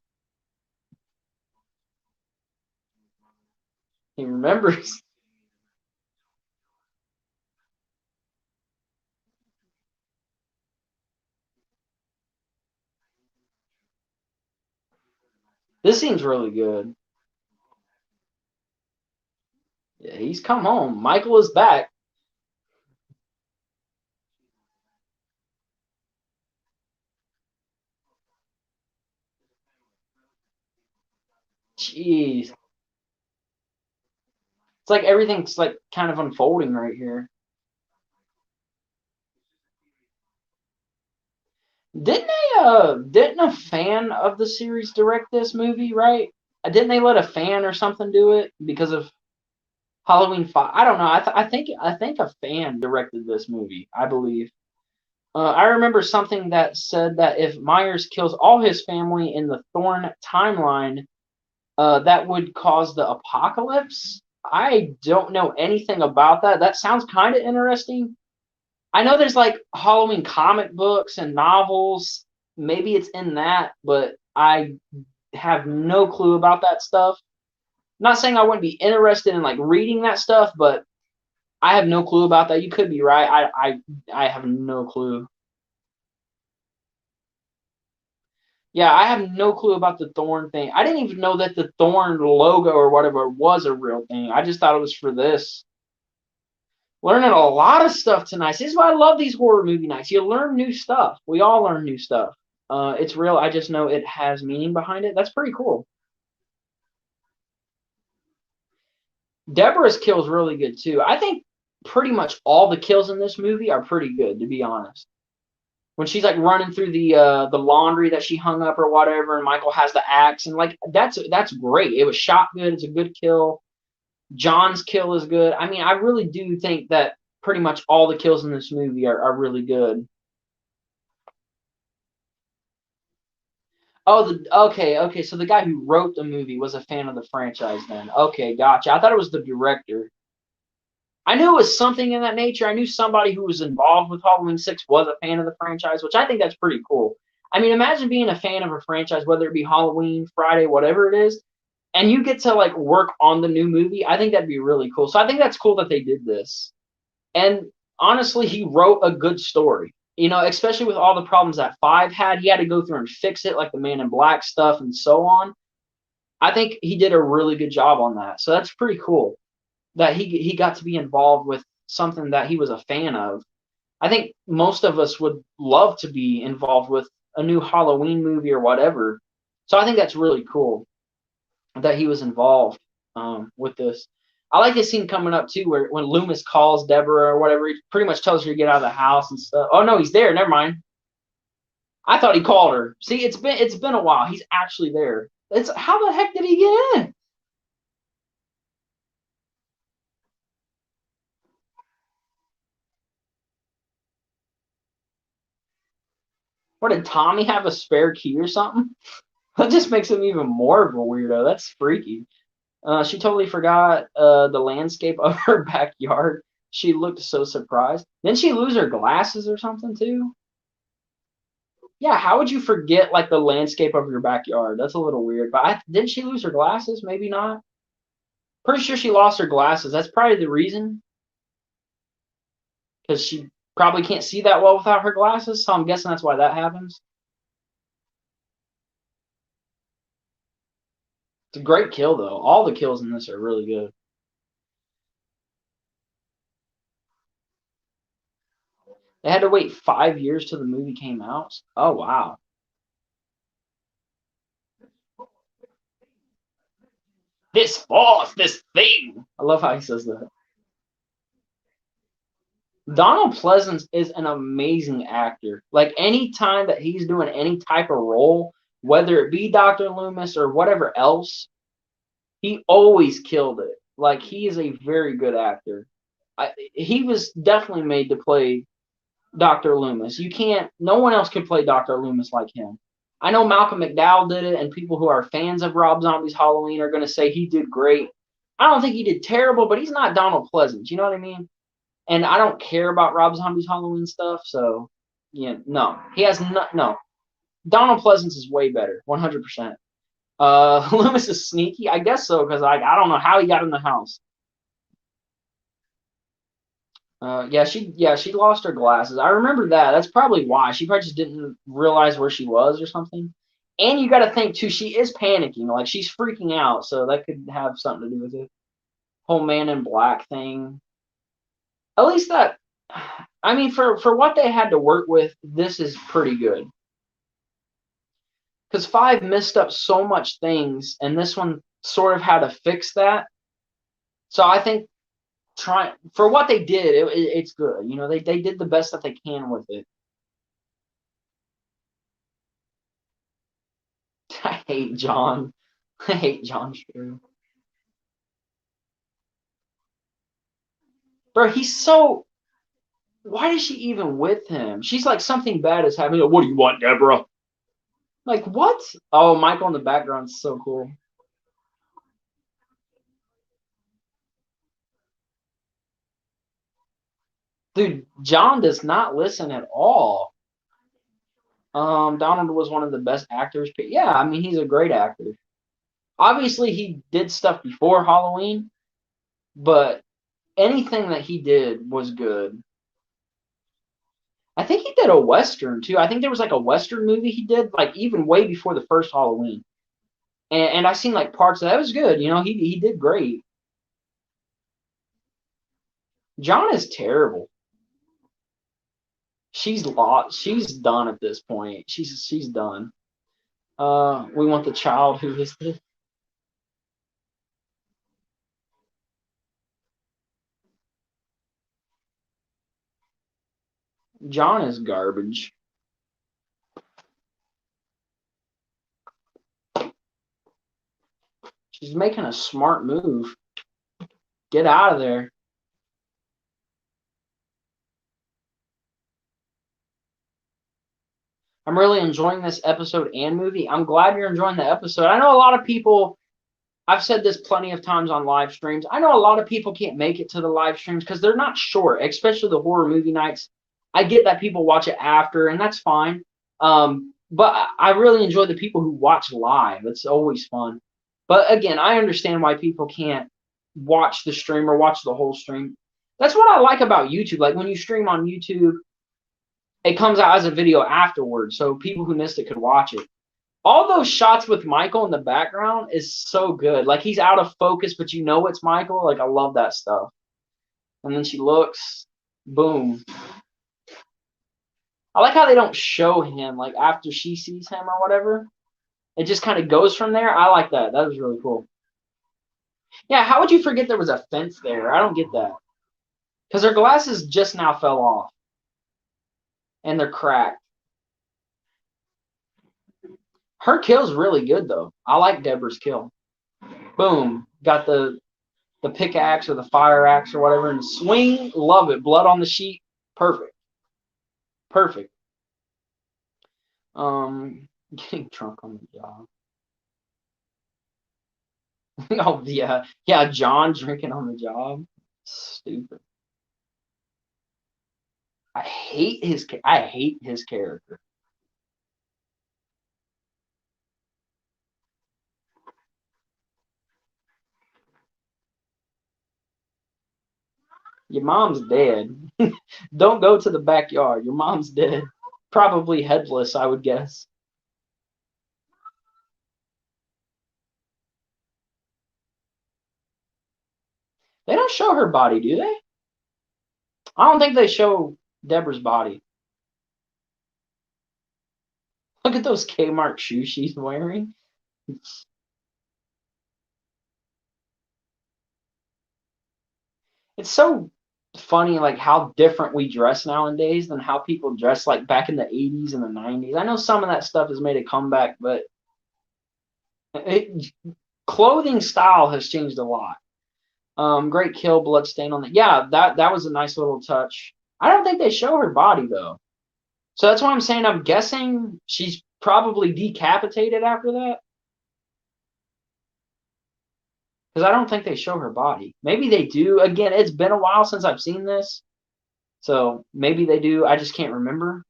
He remembers. This seems really good. Yeah, he's come home. Michael is back. Jeez. It's like everything's like kind of unfolding right here. Didn't a fan of the series direct this movie, right? Didn't they let a fan or something do it because of Halloween 5? I don't know. I think a fan directed this movie, I believe. I remember something that said that if Myers kills all his family in the Thorn timeline, that would cause the apocalypse. I don't know anything about that. That sounds kind of interesting. I know there's like Halloween comic books and novels. Maybe it's in that, but I have no clue about that stuff. I'm not saying I wouldn't be interested in like reading that stuff, but I have no clue about that. You could be right. I have no clue. Yeah, I have no clue about the Thorn thing. I didn't even know that the Thorn logo or whatever was a real thing. I just thought it was for this. Learning a lot of stuff tonight. This is why I love these horror movie nights. You learn new stuff. We all learn new stuff. It's real. I just know it has meaning behind it. That's pretty cool. Deborah's kill is really good too. I think pretty much all the kills in this movie are pretty good, to be honest. When she's like running through the laundry that she hung up or whatever, and Michael has the axe, and like that's great. It was shot good. It's a good kill. John's kill is good. I mean, I really do think that pretty much all the kills in this movie are really good. Oh, okay. So the guy who wrote the movie was a fan of the franchise then. Okay, gotcha. I thought it was the director. I knew it was something in that nature. I knew somebody who was involved with Halloween 6 was a fan of the franchise, which I think that's pretty cool. I mean, imagine being a fan of a franchise, whether it be Halloween, Friday, whatever it is, and you get to like work on the new movie. I think that'd be really cool. So I think that's cool that they did this. And honestly, he wrote a good story. You know, especially with all the problems that Five had, he had to go through and fix it, like the Man in Black stuff and so on. I think he did a really good job on that. So that's pretty cool that he got to be involved with something that he was a fan of. I think most of us would love to be involved with a new Halloween movie or whatever. So I think that's really cool that he was involved with this. I like this scene coming up too, where when Loomis calls Deborah or whatever, he pretty much tells her to get out of the house and stuff. Oh no, he's there. Never mind. I thought he called her. See, it's been a while. He's actually there. It's how the heck did he get in? What did Tommy have a spare key or something? That just makes him even more of a weirdo. That's freaky. She totally forgot the landscape of her backyard. She looked so surprised. Didn't she lose her glasses or something too? Yeah, how would you forget like the landscape of your backyard? That's a little weird. But didn't she lose her glasses? Maybe not. Pretty sure she lost her glasses. That's probably the reason, because she probably can't see that well without her glasses. So I'm guessing that's why that happens. It's a great kill though. All the kills in this are really good. They had to wait 5 years till the movie came out. Oh wow. This force, this thing. I love how he says that. Donald Pleasance is an amazing actor. Like any time that he's doing any type of role, whether it be Dr. Loomis or whatever else, he always killed it. Like he is a very good actor. He was definitely made to play Dr. Loomis. You can't. No one else can play Dr. Loomis like him. I know Malcolm McDowell did it, and people who are fans of Rob Zombie's Halloween are going to say he did great. I don't think he did terrible, but he's not Donald Pleasance. You know what I mean? And I don't care about Rob Zombie's Halloween stuff, so yeah, no, he has no. Donald Pleasance is way better, 100%. Loomis is sneaky, I guess so, because like I don't know how he got in the house. Yeah, she lost her glasses. I remember that. That's probably why. She probably just didn't realize where she was or something. And you got to think too, she is panicking, like she's freaking out, so that could have something to do with it. Whole Man in Black thing. At least that. I mean, for what they had to work with, this is pretty good. Because Five messed up so much things, and this one sort of had to fix that. So I think trying for what they did, it's good. You know, they did the best that they can with it. I hate John. I hate John Stru. Bro, he's so. Why is she even with him? She's like something bad is happening. What do you want, Deborah? Like what? Oh, Michael in the background's so cool. Dude, John does not listen at all. Donald was one of the best actors. Yeah, I mean he's a great actor. Obviously, he did stuff before Halloween, but anything that he did was good. I think he did a western too. I think there was like a western movie he did, like even way before the first Halloween. And I seen like parts of that. It was good. You know, he did great. John is terrible. She's lost. She's done at this point. She's done. We want the child who is this. John is garbage. She's making a smart move. Get out of there. I'm really enjoying this episode and movie. I'm glad you're enjoying the episode. I know a lot of people, I've said this plenty of times on live streams. I know a lot of people can't make it to the live streams because they're not short, especially the horror movie nights. I get that people watch it after, and that's fine. But I really enjoy the people who watch live. It's always fun. But again, I understand why people can't watch the stream or watch the whole stream. That's what I like about YouTube. Like when you stream on YouTube, it comes out as a video afterwards, so people who missed it could watch it. All those shots with Michael in the background is so good. Like he's out of focus, but you know it's Michael. Like I love that stuff. And then she looks, boom. I like how they don't show him like after she sees him or whatever. It just kind of goes from there. I like that. That was really cool. Yeah, how would you forget there was a fence there? I don't get that. Because her glasses just now fell off. And they're cracked. Her kill's really good though. I like Deborah's kill. Boom. Got the pickaxe or the fire axe or whatever and swing. Love it. Blood on the sheet. Perfect. Perfect. Getting drunk on the job. Oh yeah. Yeah, John drinking on the job. Stupid. I hate his character. Your mom's dead. Don't go to the backyard. Your mom's dead. Probably headless, I would guess. They don't show her body, do they? I don't think they show Deborah's body. Look at those Kmart shoes she's wearing. It's so funny, like how different we dress nowadays than how people dress like back in the 80s and the 90s. I know some of that stuff has made a comeback, but clothing style has changed a lot. Great kill, blood stain on the. Yeah, that was a nice little touch. I don't think they show her body though, so that's why I'm saying I'm guessing she's probably decapitated after that. Because I don't think they show her body. Maybe they do. Again, it's been a while since I've seen this, so maybe they do. I just can't remember.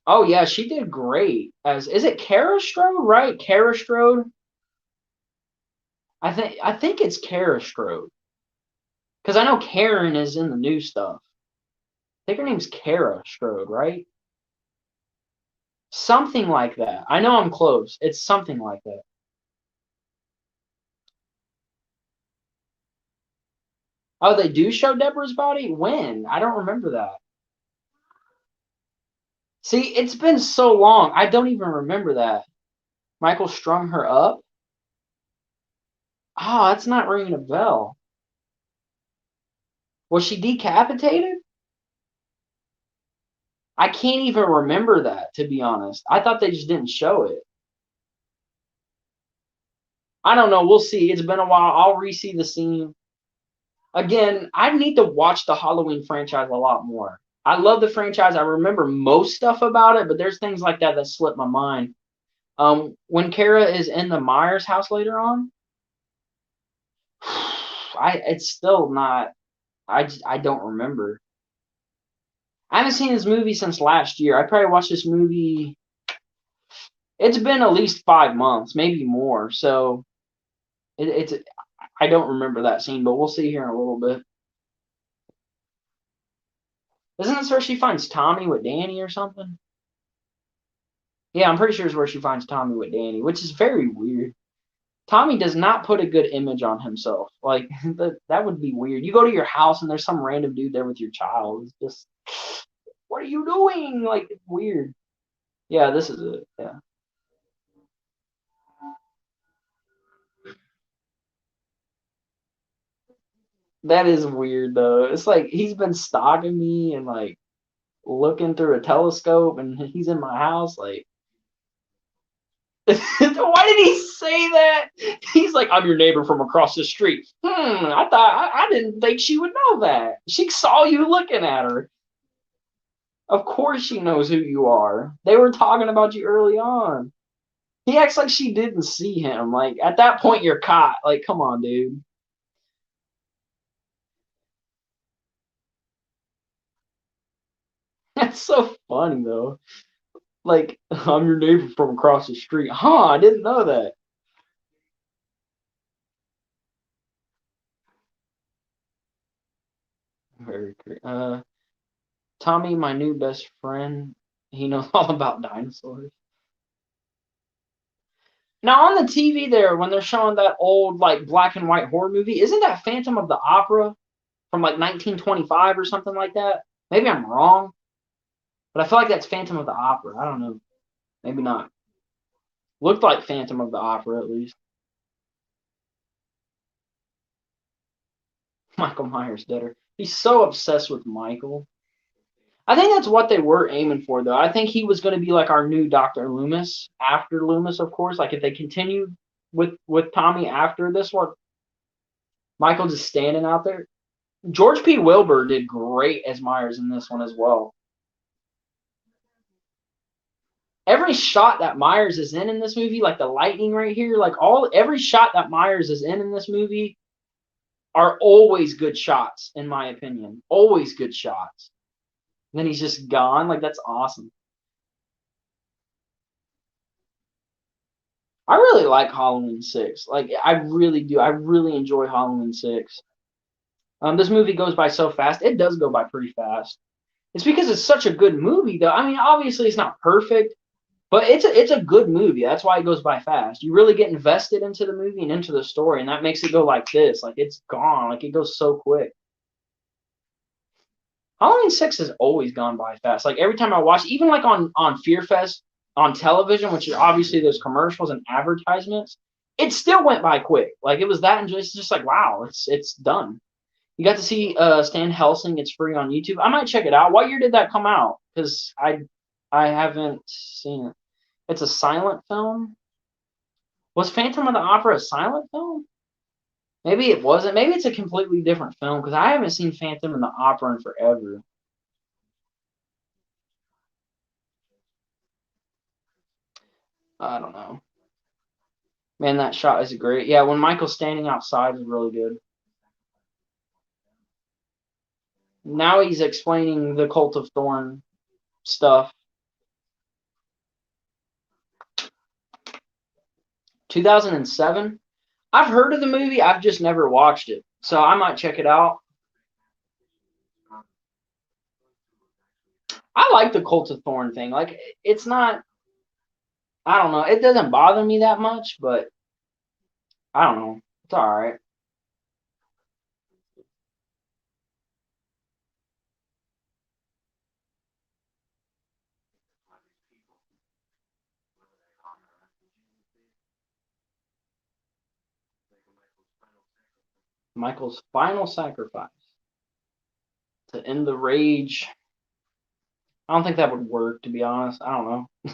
Oh yeah, she did great. As is it Kara Strode, right? Kara Strode. I think it's Kara Strode. Because I know Karen is in the new stuff. I think her name's Kara Strode, right? Something like that. I know I'm close. It's something like that. Oh, they do show Deborah's body? When? I don't remember that. See, it's been so long. I don't even remember that. Michael strung her up? Oh, that's not ringing a bell. Was she decapitated? I can't even remember that, to be honest. I thought they just didn't show it. I don't know. We'll see. It's been a while. I'll re-see the scene. Again, I need to watch the Halloween franchise a lot more. I love the franchise. I remember most stuff about it, but there's things like that that slip my mind. When Kara is in the Myers house later on, it's still not. I don't remember. I haven't seen this movie since last year. I probably watched this movie. It's been at least 5 months, maybe more. So it's. I don't remember that scene, but we'll see here in a little bit. Isn't this where she finds Tommy with Danny or something? Yeah, I'm pretty sure it's where she finds Tommy with Danny, which is very weird. Tommy does not put a good image on himself. Like that would be weird. You go to your house and there's some random dude there with your child. It's just, what are you doing? Like it's weird. Yeah, this is it. Yeah. That is weird though. It's like he's been stalking me and like looking through a telescope and he's in my house. Like, why did he say that? He's like, I'm your neighbor from across the street. I thought I didn't think she would know that. She saw you looking at her. Of course she knows who you are. They were talking about you early on. He acts like she didn't see him. Like, at that point, you're caught. Like, come on, dude. That's so funny, though. Like, I'm your neighbor from across the street. Huh, I didn't know that. Very great. Tommy, my new best friend, he knows all about dinosaurs. Now, on the TV there, when they're showing that old, like, black and white horror movie, isn't that Phantom of the Opera from, like, 1925 or something like that? Maybe I'm wrong, but I feel like that's Phantom of the Opera. I don't know. Maybe not. Looked like Phantom of the Opera, at least. Michael Myers deader. He's so obsessed with Michael. I think that's what they were aiming for, though. I think he was going to be like our new Dr. Loomis after Loomis, of course. Like if they continued with Tommy after this one, Michael just standing out there. George P. Wilbur did great as Myers in this one as well. Every shot that Myers is in this movie, like the lightning right here, like every shot that Myers is in this movie are always good shots, in my opinion. Always good shots. And then he's just gone. Like that's awesome. I really like Halloween 6. Like I really do. I really enjoy Halloween 6. This movie goes by so fast. It does go by pretty fast. It's because it's such a good movie, though. I mean, obviously it's not perfect, but it's a good movie. That's why it goes by fast. You really get invested into the movie and into the story, and that makes it go like this. Like it's gone. Like it goes so quick. Halloween 6 has always gone by fast. Like every time I watch, even like on Fear Fest on television, which is obviously those commercials and advertisements, it still went by quick. Like it was that, and just like wow, it's done. You got to see Stan Helsing. It's free on YouTube. I might check it out. What year did that come out? Because I haven't seen it. It's a silent film. Was Phantom of the Opera a silent film? Maybe it wasn't. Maybe it's a completely different film because I haven't seen Phantom of the Opera in forever. I don't know. Man, that shot is great. Yeah, when Michael's standing outside is really good. Now he's explaining the Cult of Thorn stuff. 2007. I've heard of the movie. I've just never watched it. So I might check it out. I like the Cult of Thorn thing. Like, it's not, I don't know. It doesn't bother me that much, but I don't know. It's all right. Michael's final sacrifice to end the rage. I don't think that would work, to be honest. I don't know.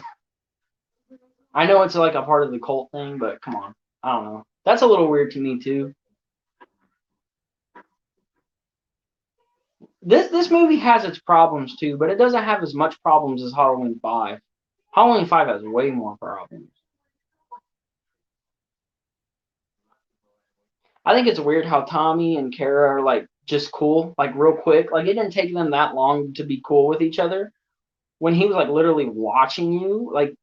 I know it's like a part of the cult thing, but come on. I don't know. That's a little weird to me, too. This movie has its problems, too, but it doesn't have as much problems as Halloween 5. Halloween 5 has way more problems. I think it's weird how Tommy and Kara are like just cool, like real quick. Like it didn't take them that long to be cool with each other. When he was like literally watching you, like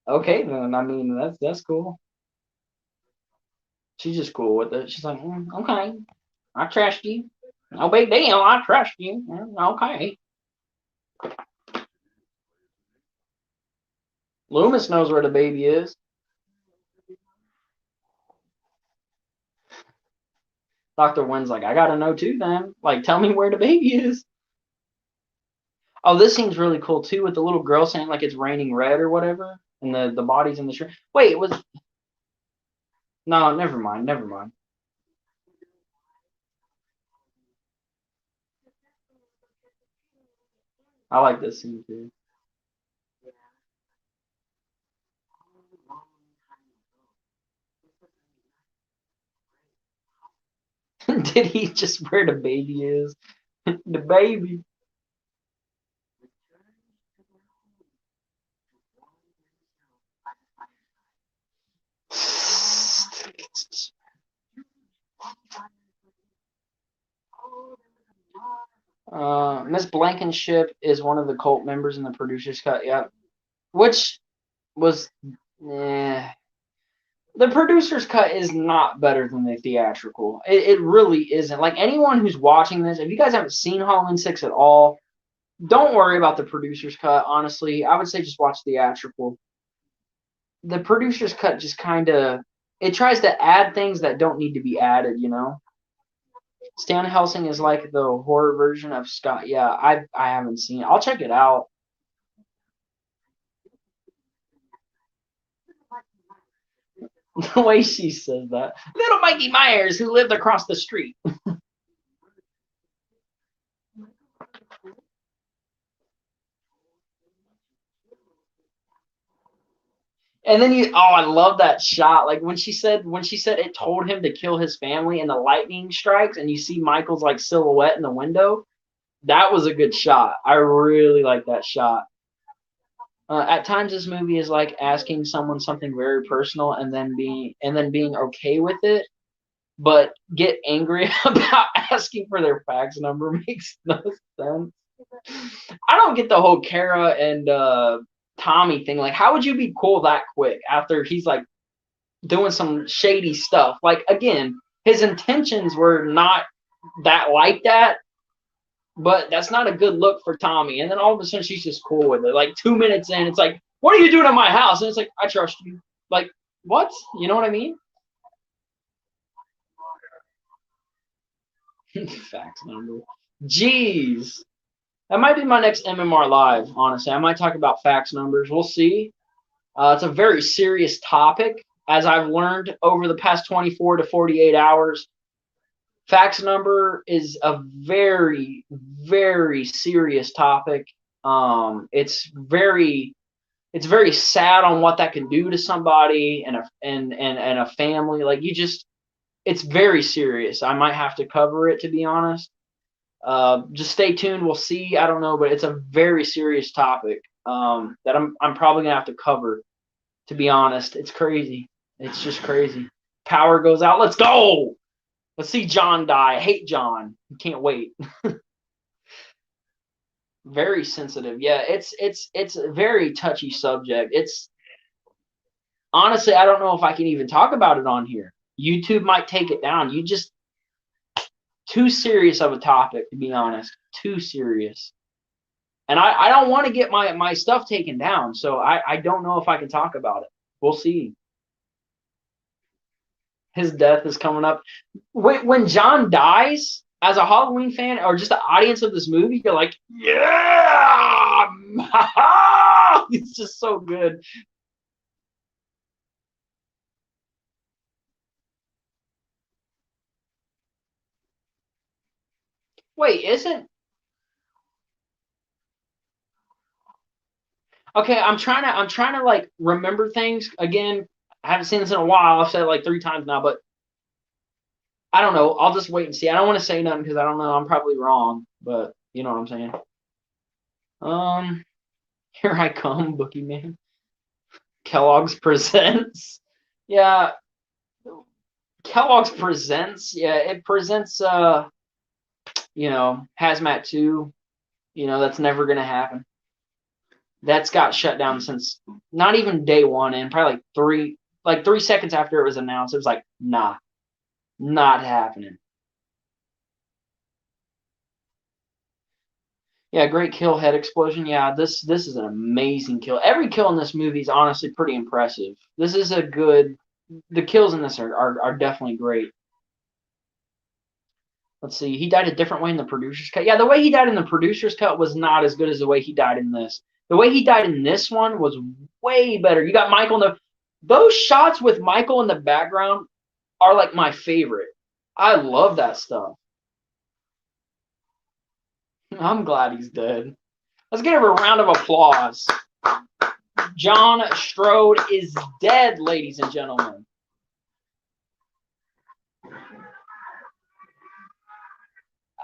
okay, then I mean that's cool. She's just cool with it. She's like, okay, I trust you. No big deal. I trust you. Okay. Loomis knows where the baby is. Dr. Wynn's like, I gotta know too, then. Like, tell me where the baby is. Oh, this seems really cool too, with the little girl saying like it's raining red or whatever, and the bodies in the shirt. Wait, it was no, never mind, never mind. I like this scene too. Did he just where the baby is? The baby. Miss Blankenship is one of the cult members in the producer's cut. Yeah, which was, eh, the producer's cut is not better than the theatrical. It really isn't. Like anyone who's watching this, if you guys haven't seen Halloween 6 at all, don't worry about the producer's cut. Honestly, I would say just watch theatrical. The producer's cut just kind of, it tries to add things that don't need to be added. You know, Stan Helsing is like the horror version of Scott. Yeah, I haven't seen it. I'll check it out. The way she says that, little Mikey Myers who lived across the street. And then I love that shot. Like when she said it told him to kill his family, and the lightning strikes, and you see Michael's like silhouette in the window. That was a good shot. I really like that shot. At times, this movie is like asking someone something very personal, and then being okay with it, but get angry about asking for their fax number makes no sense. I don't get the whole Kara and Tommy thing. Like, how would you be cool that quick after he's like doing some shady stuff? Like, again, his intentions were not that like that, but that's not a good look for Tommy. And then all of a sudden, she's just cool with it. Like 2 minutes in, it's like, "What are you doing at my house?" And it's like, "I trust you." Like, what? You know what I mean? Fax number. Jeez. That might be my next MMR live, honestly. I might talk about fax numbers. We'll see. It's a very serious topic, as I've learned over the past 24 to 48 hours. Fax number is a very, very serious topic. It's very sad on what that can do to somebody and a family. Like it's very serious. I might have to cover it, to be honest. Just stay tuned. We'll see. I don't know, but it's a very serious topic that I'm probably gonna have to cover. To be honest, it's crazy. It's just crazy. Power goes out. Let's go. Let's see John die. I hate John. Can't wait. Very sensitive. Yeah, it's a very touchy subject. It's honestly, I don't know if I can even talk about it on here. YouTube might take it down. You just too serious of a topic, to be honest. Too serious. And I don't want to get my stuff taken down, so I don't know if I can talk about it. We'll see. His death is coming up. When John dies, as a Halloween fan or just the audience of this movie, you're like, yeah, it's just so good. Wait, isn't okay? I'm trying to like remember things again. I haven't seen this in a while. I've said it like 3 times now, but I don't know. I'll just wait and see. I don't want to say nothing because I don't know. I'm probably wrong, but you know what I'm saying. Um, Here I come, Boogeyman. Kellogg's presents. Yeah, Kellogg's presents. Yeah, it presents. Hazmat 2. That's never gonna happen. That's got shut down since not even day one, and probably like 3 seconds after it was announced, it was like, nah, not happening. Yeah, great kill, head explosion. Yeah, this is an amazing kill. Every kill in this movie is honestly pretty impressive. This is a good. The kills in this are definitely great. Let's see. He died a different way in the producer's cut. Yeah, the way he died in the producer's cut was not as good as the way he died in this. The way he died in this one was way better. You got Michael in the. Those shots with Michael in the background are like my favorite. I love that stuff. I'm glad he's dead. Let's give him a round of applause. John Strode is dead, ladies and gentlemen.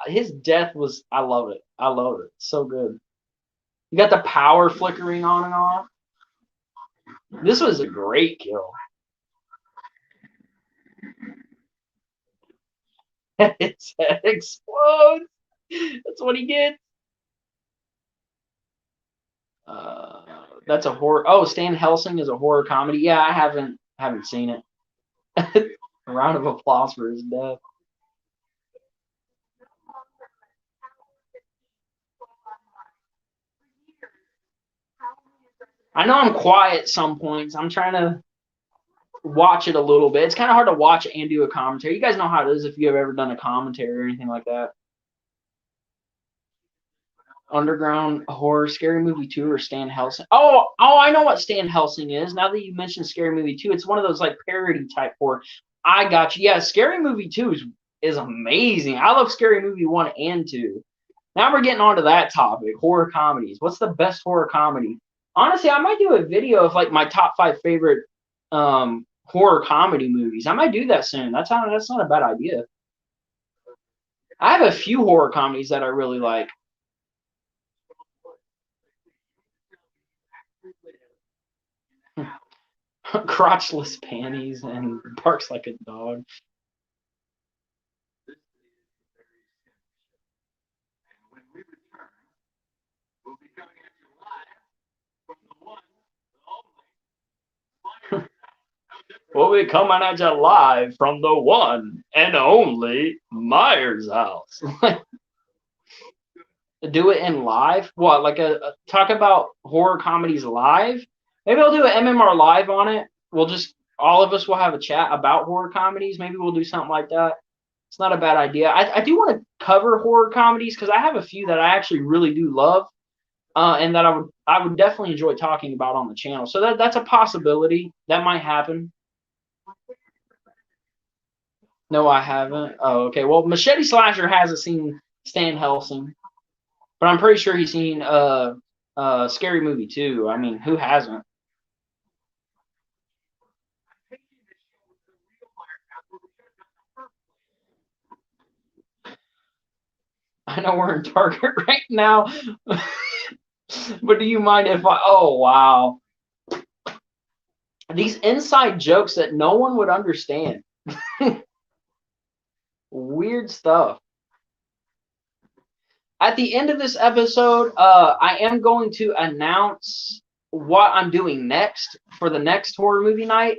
His death was, I love it. I love it. So good. You got the power flickering on and off. This was a great kill. Its head explodes. That's what he gets. That's a horror. Oh, Stan Helsing is a horror comedy. Yeah, I haven't seen it. A round of applause for his death. I know I'm quiet some points. I'm trying to watch it a little bit. It's kind of hard to watch and do a commentary. You guys know how it is if you have ever done a commentary or anything like that. Underground horror, Scary Movie 2, or Stan Helsing. Oh, I know what Stan Helsing is. Now that you mentioned Scary Movie 2, it's one of those like parody type horror. I got you. Yeah, Scary Movie 2 is amazing. I love Scary Movie 1 and 2. Now we're getting on to that topic, horror comedies. What's the best horror comedy? Honestly, I might do a video of like my top 5 favorite horror comedy movies. I might do that soon. That's not a bad idea. I have a few horror comedies that I really like. Crotchless panties and barks like a dog. We'll be coming at you live from the one and only Myers house. Do it in live? What, like a talk about horror comedies live? Maybe I'll do an MMR live on it. We'll just all of us will have a chat about horror comedies. Maybe we'll do something like that. It's not a bad idea. I do want to cover horror comedies because I have a few that I actually really do love, and that I would definitely enjoy talking about on the channel. So that's a possibility that might happen. No, I haven't. Oh, okay. Well, Machete Slasher hasn't seen Stan Helsing, but I'm pretty sure he's seen Scary Movie too. I mean, who hasn't? I know we're in Target right now, but do you mind if I? Oh wow, these inside jokes that no one would understand. Weird stuff. At the end of this episode, I am going to announce what I'm doing next for the next horror movie night.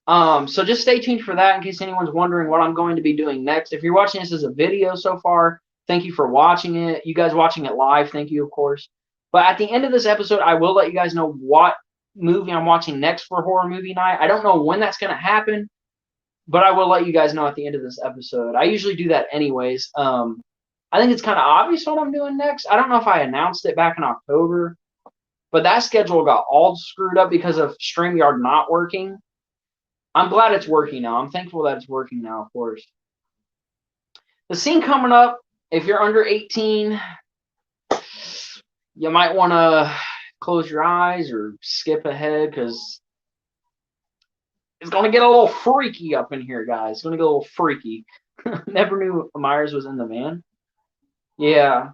So just stay tuned for that in case anyone's wondering what I'm going to be doing next. If you're watching this as a video so far, thank you for watching it. You guys watching it live, thank you, of course. But at the end of this episode, I will let you guys know what movie I'm watching next for horror movie night. I don't know when that's going to happen, but I will let you guys know at the end of this episode. I usually do that anyways. I think it's kind of obvious what I'm doing next. I don't know if I announced it back in October, but that schedule got all screwed up because of StreamYard not working. I'm glad it's working now. I'm thankful that it's working now, of course. The scene coming up, if you're under 18, you might want to close your eyes or skip ahead because it's going to get a little freaky up in here, guys. It's going to get a little freaky. Never knew Myers was in the van. Yeah.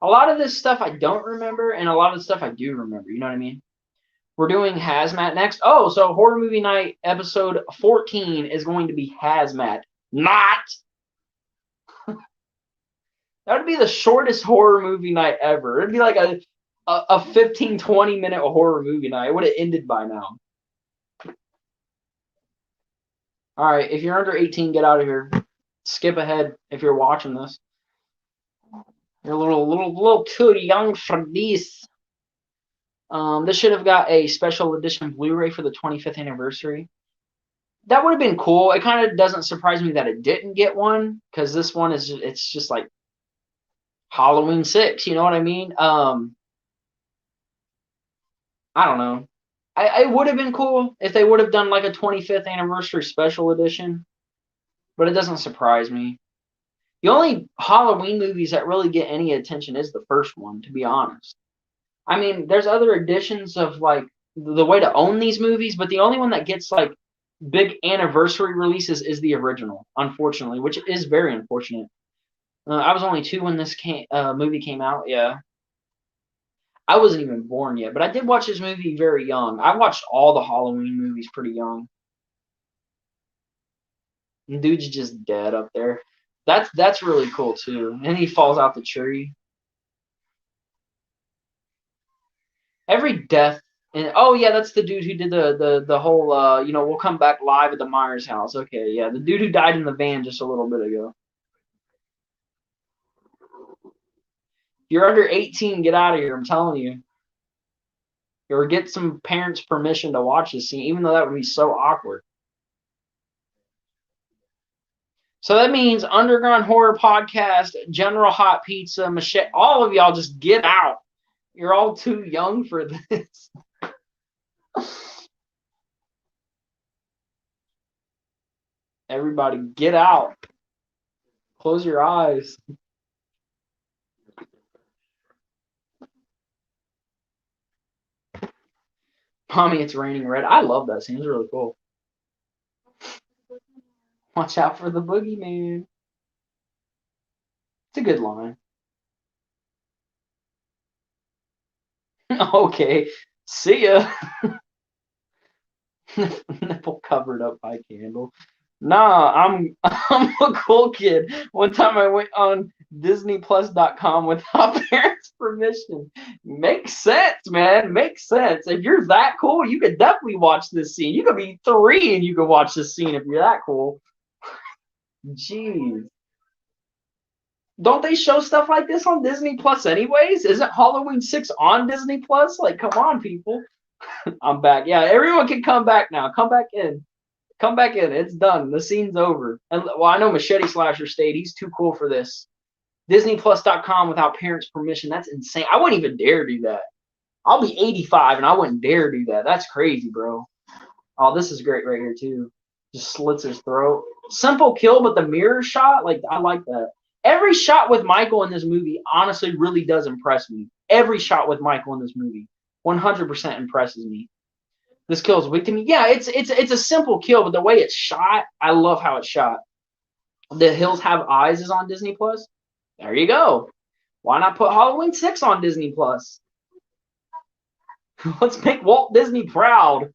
A lot of this stuff I don't remember, and a lot of the stuff I do remember. You know what I mean? We're doing Hazmat next. Oh, so Horror Movie Night episode 14 is going to be Hazmat. Not! That would be the shortest horror movie night ever. It'd be like a 15, 20-minute horror movie night. It would have ended by now. All right, if you're under 18, get out of here. Skip ahead if you're watching this. You're a little too young for this. This should have got a special edition Blu-ray for the 25th anniversary. That would have been cool. It kind of doesn't surprise me that it didn't get one because this one it's just like Halloween 6. You know what I mean? I don't know. It would have been cool if they would have done like a 25th anniversary special edition, but it doesn't surprise me. The only Halloween movies that really get any attention is the first one, to be honest. I mean, there's other editions of like the way to own these movies, but the only one that gets like big anniversary releases is the original, unfortunately, which is very unfortunate. I was only 2 when this movie came out. Yeah, I wasn't even born yet, but I did watch this movie very young. I watched all the Halloween movies pretty young. And dude's just dead up there. That's really cool too. And he falls out the tree. Every death. And oh yeah, that's the dude who did the whole we'll come back live at the Myers house. Okay, yeah, the dude who died in the van just a little bit ago. If you're under 18, get out of here. I'm telling you. Or get some parents' permission to watch this scene, even though that would be so awkward. So that means Underground Horror Podcast, General Hot Pizza, Machete, all of y'all just get out. You're all too young for this. Everybody get out. Close your eyes. Mommy, it's raining red. I love that scene. It's really cool. Watch out for the boogeyman. It's a good line. Okay. See ya. Nipple covered up by candle. Nah, I'm a cool kid. One time I went on DisneyPlus.com without parents' permission. Makes sense, man. Makes sense. If you're that cool, you could definitely watch this scene. You could be 3 and you could watch this scene if you're that cool. Jeez. Don't they show stuff like this on Disney Plus anyways? Isn't Halloween 6 on Disney Plus? Like, come on, people. I'm back. Yeah, everyone can come back now. Come back in. Come back in. It's done. The scene's over. And well, I know Machete Slasher stayed. He's too cool for this. DisneyPlus.com without parents' permission. That's insane. I wouldn't even dare do that. I'll be 85 and I wouldn't dare do that. That's crazy, bro. Oh, this is great right here too. Just slits his throat. Simple kill, but the mirror shot, like I like that. Every shot with Michael in this movie honestly really does impress me. Every shot with Michael in this movie 100% impresses me. This kill is weak to me. Yeah, it's a simple kill, but the way it's shot, I love how it's shot. The Hills Have Eyes is on Disney Plus. There you go. Why not put Halloween 6 on Disney Plus? Let's make Walt Disney proud.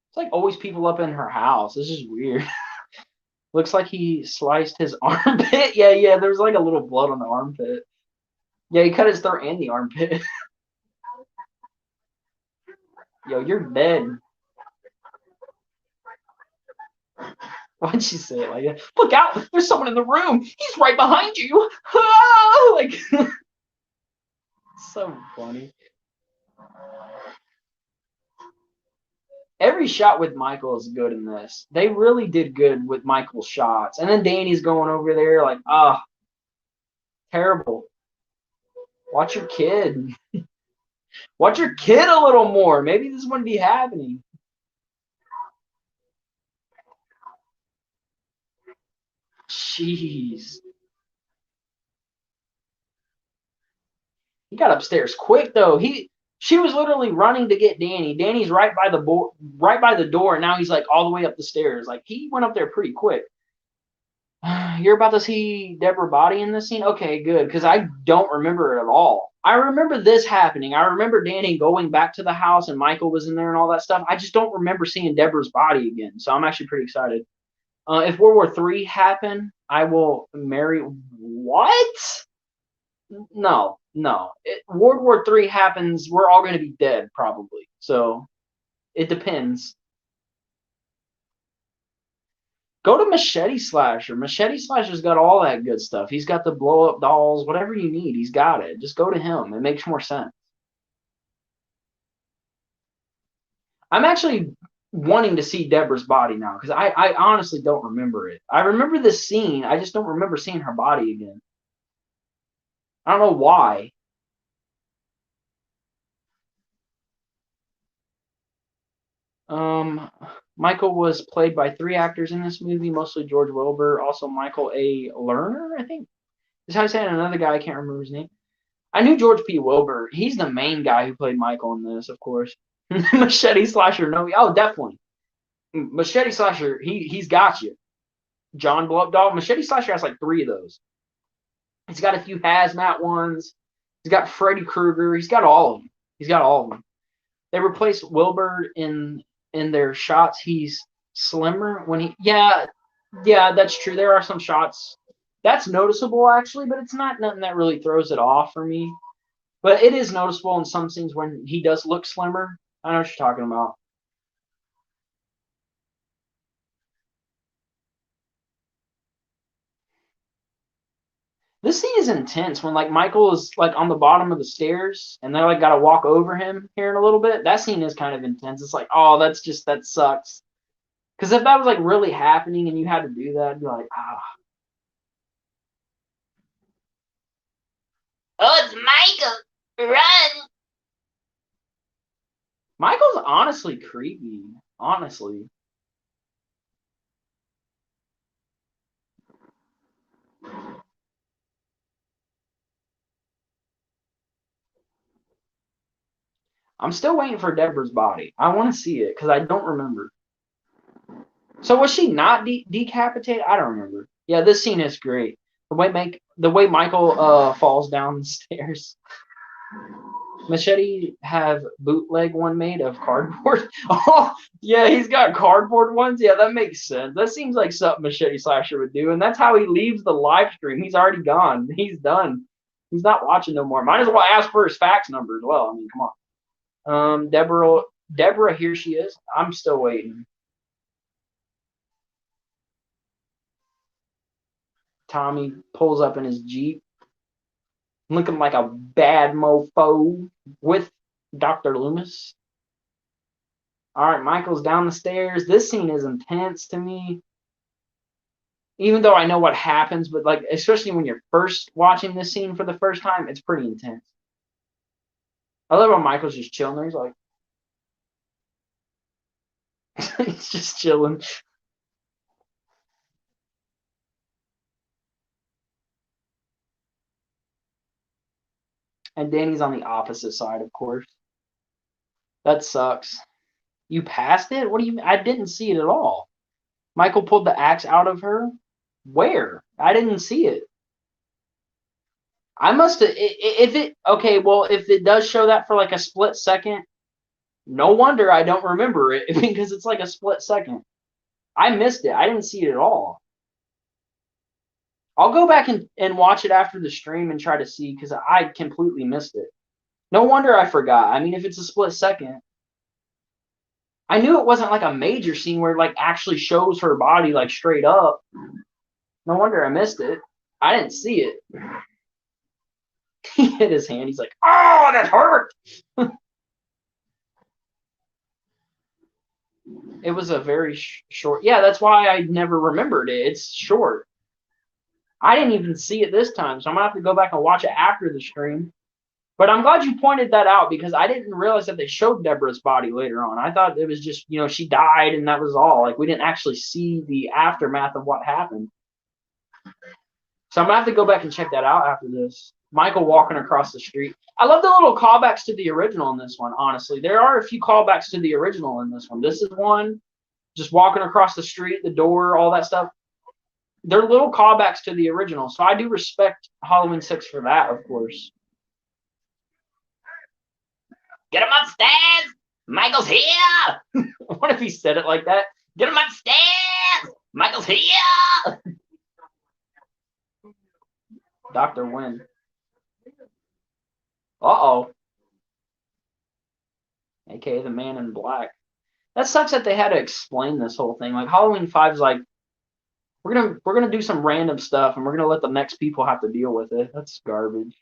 It's like always people up in her house. This is weird. Looks like he sliced his armpit. Yeah, there's like a little blood on the armpit. Yeah, he cut his throat and the armpit. Yo, you're dead. Why'd she say it like that? Look out! There's someone in the room! He's right behind you! Ah! Like, so funny. Every shot with Michael is good in this. They really did good with Michael's shots. And then Danny's going over there like, terrible. Watch your kid. Watch your kid a little more. Maybe this wouldn't be happening. Jeez. He got upstairs quick though. She was literally running to get Danny. Danny's right by the door, and now he's like all the way up the stairs. Like he went up there pretty quick. You're about to see Deborah Body in this scene? Okay, good, because I don't remember it at all. I remember this happening. I remember Danny going back to the house and Michael was in there and all that stuff. I just don't remember seeing Deborah's body again. So I'm actually pretty excited. If World War III happened, I will marry. What? No. World War III happens, we're all going to be dead probably. So it depends. Go to Machete Slasher. Machete Slasher's got all that good stuff. He's got the blow up dolls, whatever you need. He's got it. Just go to him. It makes more sense. I'm actually wanting to see Deborah's body now because I honestly don't remember it. I remember this scene. I just don't remember seeing her body again. I don't know why. Michael was played by 3 actors in this movie, mostly George Wilbur, also Michael A. Lerner, I think. Is how I say it. Another guy, I can't remember his name. I knew George P. Wilbur. He's the main guy who played Michael in this, of course. Machete Slasher, no. Oh, definitely. Machete Slasher, he's got you. John Blow Up Doll. Machete Slasher has like 3 of those. He's got a few hazmat ones. He's got Freddy Krueger. He's got all of them. They replaced Wilbur in their shots. He's slimmer when he. Yeah, yeah, that's true. There are some shots that's noticeable actually, but it's not nothing that really throws it off for me. But it is noticeable in some scenes when he does look slimmer. I know what you're talking about. This scene is intense when like Michael is like on the bottom of the stairs and they like got to walk over him here in a little bit. That scene is kind of intense. It's like, oh, that sucks. Because if that was like really happening and you had to do that, I'd be like, ah. Oh, it's Michael! Run! Michael's honestly creepy. Honestly, I'm still waiting for Deborah's body. I want to see it because I don't remember. So was she not decapitated? I don't remember. Yeah, this scene is great. The way Michael falls down the stairs. Machete have bootleg one made of cardboard. Oh yeah, he's got cardboard ones. Yeah, that makes sense. That seems like something Machete Slasher would do, and that's how he leaves the live stream. He's already gone. He's done. He's not watching no more. Might as well ask for his fax number as well. I mean, come on. Deborah, here she is. I'm still waiting. Tommy pulls up in his Jeep, looking like a bad mofo with Dr. Loomis. All right, Michael's down the stairs. This scene is intense to me, even though I know what happens, but like, especially when you're first watching this scene for the first time, it's pretty intense. I love how Michael's just chilling there. He's like, he's just chilling. And Danny's on the opposite side, of course. That sucks. You passed it? What do you? I didn't see it at all. Michael pulled the axe out of her. Where? I didn't see it. I must have. If it okay, well, if it does show that for like a split second, no wonder I don't remember it because it's like a split second. I missed it. I didn't see it at all. I'll go back and watch it after the stream and try to see because I completely missed it. No wonder I forgot. I mean, if it's a split second, I knew it wasn't like a major scene where it like actually shows her body like straight up. No wonder I missed it. I didn't see it. He hit his hand. He's like, "Oh, that hurt." It was a very short. Yeah, that's why I never remembered it. It's short. I didn't even see it this time, so I'm gonna have to go back and watch it after the stream. But I'm glad you pointed that out because I didn't realize that they showed Deborah's body later on. I thought it was just, she died and that was all. Like we didn't actually see the aftermath of what happened. So I'm gonna have to go back and check that out after this. Michael walking across the street. I love the little callbacks to the original in this one, honestly. There are a few callbacks to the original in this one. This is one, just walking across the street, the door, all that stuff. They're little callbacks to the original. So I do respect Halloween 6 for that, of course. Get him upstairs! Michael's here! What if he said it like that? Get him upstairs! Michael's here! Dr. Wynn. Uh-oh. AKA the Man in Black. That sucks that they had to explain this whole thing. Like Halloween 5's like, we're gonna do some random stuff and we're gonna let the next people have to deal with it. That's garbage.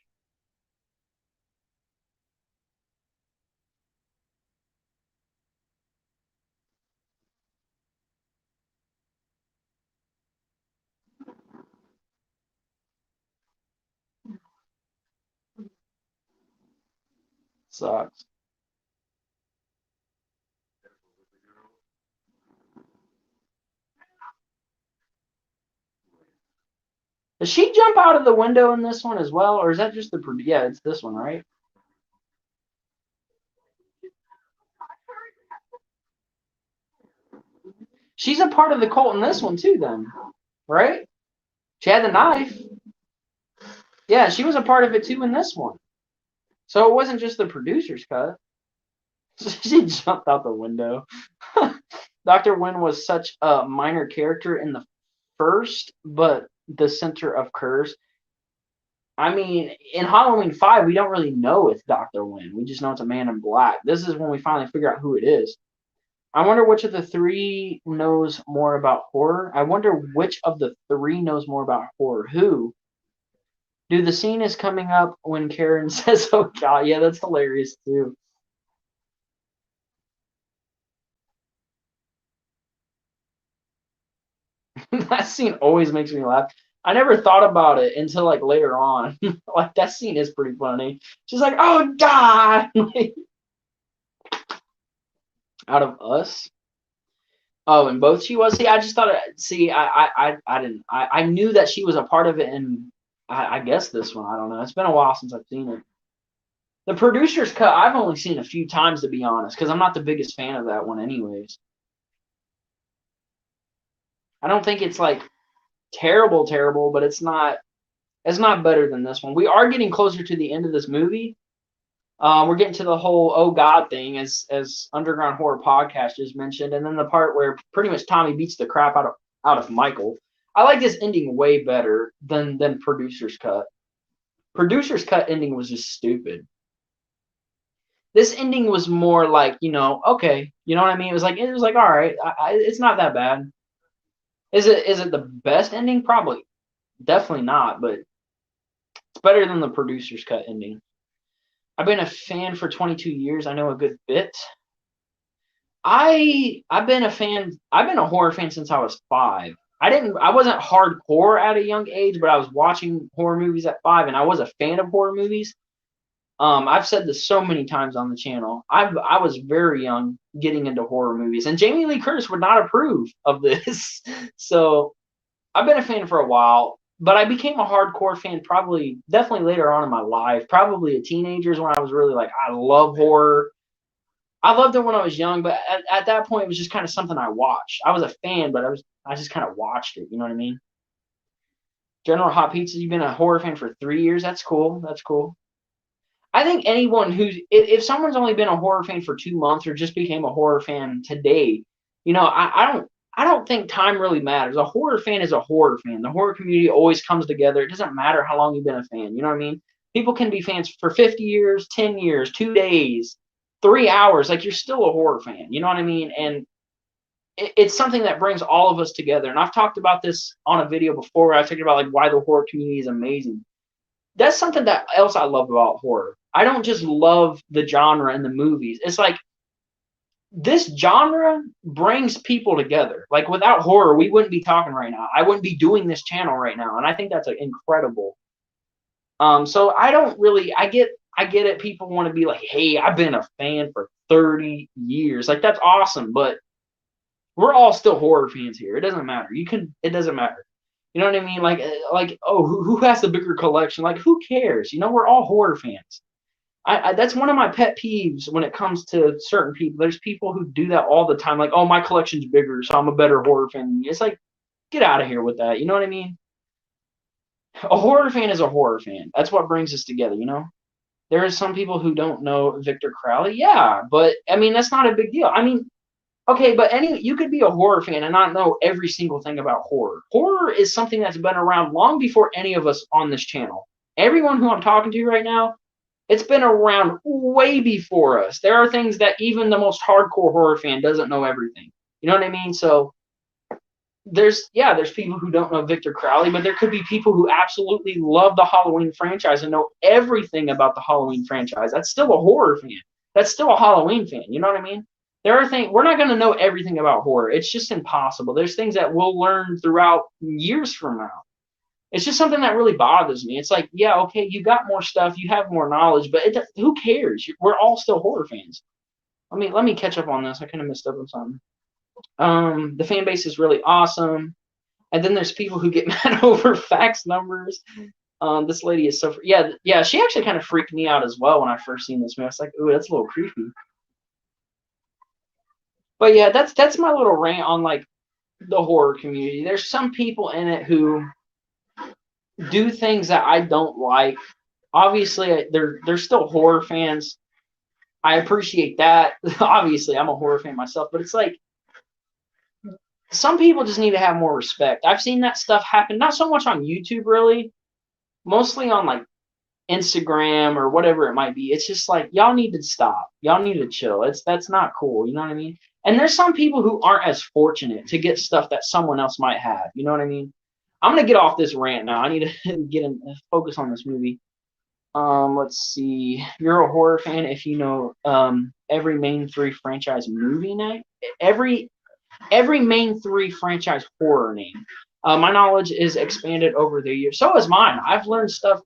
Sucks. Does she jump out of the window in this one as well, or is that just the? Yeah, it's this one, right? She's a part of the cult in this one too, then, right? She had the knife. Yeah, she was a part of it too in this one. So it wasn't just the producer's cut. She jumped out the window. Dr. Wynn was such a minor character in the first, but the center of Curse. I mean, in Halloween 5, we don't really know it's Dr. Wynn. We just know it's a man in black. This is when we finally figure out who it is. I wonder which of the three knows more about horror. I wonder which of the three knows more about horror. Who? Dude, the scene is coming up when Karen says, oh God. Yeah, that's hilarious too. That scene always makes me laugh. I never thought about it until like later on. Like that scene is pretty funny. She's like, "Oh, die!" Out of Us. Oh, and both she was. See, I just thought. See, I didn't. I knew that she was a part of it, and I guess this one. I don't know. It's been a while since I've seen it. The producer's cut. I've only seen a few times to be honest, because I'm not the biggest fan of that one, anyways. I don't think it's like terrible, terrible, but it's not. It's not better than this one. We are getting closer to the end of this movie. We're getting to the whole "oh God" thing, as Underground Horror Podcast just mentioned, and then the part where pretty much Tommy beats the crap out of Michael. I like this ending way better than producer's cut. Producer's cut ending was just stupid. This ending was more like, okay, you know what I mean. It was like all right, it's not that bad. Is it the best ending? Probably, definitely not, but it's better than the producer's cut ending. I've been a fan for 22 years. I know a good bit. I've been a fan. I've been a horror fan since I was 5. I wasn't hardcore at a young age, but I was watching horror movies at 5, and I was a fan of horror movies. I've said this so many times on the channel. I was very young getting into horror movies, and Jamie Lee Curtis would not approve of this. So I've been a fan for a while, but I became a hardcore fan probably definitely later on in my life, probably a teenager is when I was really like, I love horror. I loved it when I was young, but at that point, it was just kind of something I watched. I was a fan, but I just kind of watched it. You know what I mean? General Hot Pizza, you've been a horror fan for 3 years. That's cool. That's cool. I think anyone who's if someone's only been a horror fan for 2 months or just became a horror fan today, I don't think time really matters. A horror fan is a horror fan. The horror community always comes together. It doesn't matter how long you've been a fan. You know what I mean? People can be fans for 50 years, 10 years, 2 days, 3 hours. Like you're still a horror fan. You know what I mean? And it's something that brings all of us together. And I've talked about this on a video before where I talked about like why the horror community is amazing. That's something that else I love about horror. I don't just love the genre and the movies. It's like this genre brings people together. Like without horror, we wouldn't be talking right now. I wouldn't be doing this channel right now, and I think that's incredible. So I don't really. I get it. People want to be like, hey, I've been a fan for 30 years. Like that's awesome, but we're all still horror fans here. It doesn't matter. It doesn't matter. You know what I mean? Like, oh, who has the bigger collection? Like, who cares? We're all horror fans. That's one of my pet peeves when it comes to certain people. There's people who do that all the time. Like, oh, my collection's bigger, so I'm a better horror fan than you. It's like, get out of here with that. You know what I mean? A horror fan is a horror fan. That's what brings us together. There are some people who don't know Victor Crowley. Yeah, but I mean, that's not a big deal. I mean, okay, but you could be a horror fan and not know every single thing about horror. Horror is something that's been around long before any of us on this channel. Everyone who I'm talking to right now, it's been around way before us. There are things that even the most hardcore horror fan doesn't know everything. You know what I mean? So there's people who don't know Victor Crowley, but there could be people who absolutely love the Halloween franchise and know everything about the Halloween franchise. That's still a horror fan. That's still a Halloween fan. You know what I mean? There are things we're not going to know everything about horror. It's just impossible. There's things that we'll learn throughout years from now. It's just something that really bothers me. It's like, yeah, okay, you got more stuff, you have more knowledge, but who cares? We're all still horror fans. Let me catch up on this. I kind of messed up on something. The fan base is really awesome, and then there's people who get mad over fax numbers. This lady is so yeah. She actually kind of freaked me out as well when I first seen this movie. I was like, ooh, that's a little creepy. But yeah, that's my little rant on like the horror community. There's some people in it who do things that I don't like. Obviously, they're still horror fans. I appreciate that. Obviously, I'm a horror fan myself, but it's like some people just need to have more respect. I've seen that stuff happen, not so much on YouTube, really, mostly on like Instagram or whatever it might be. It's just like y'all need to stop. Y'all need to chill. That's not cool. You know what I mean? And there's some people who aren't as fortunate to get stuff that someone else might have. You know what I mean? I'm gonna get off this rant now. I need to get in, focus on this movie. Let's see. You're a horror fan if you know every main three franchise movie name. Every main three franchise horror name. My knowledge is expanded over the years. So is mine. I've learned stuff.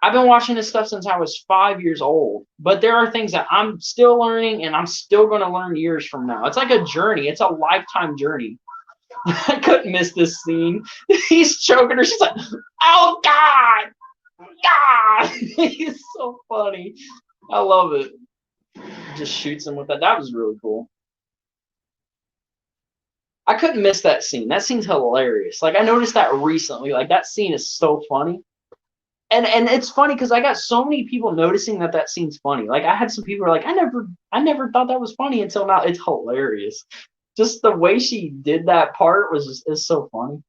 I've been watching this stuff since I was 5 years old, but there are things that I'm still learning and I'm still going to learn years from now. It's like a journey. It's a lifetime journey. I couldn't miss this scene. He's choking her. She's like, oh, God. God. He's so funny. I love it. Just shoots him with that. That was really cool. I couldn't miss that scene. That scene's hilarious. Like, I noticed that recently. Like, that scene is so funny. And it's funny because I got so many people noticing that scene's funny. Like, I had some people who are like, I never thought that was funny until now. It's hilarious. Just the way she did that part is so funny.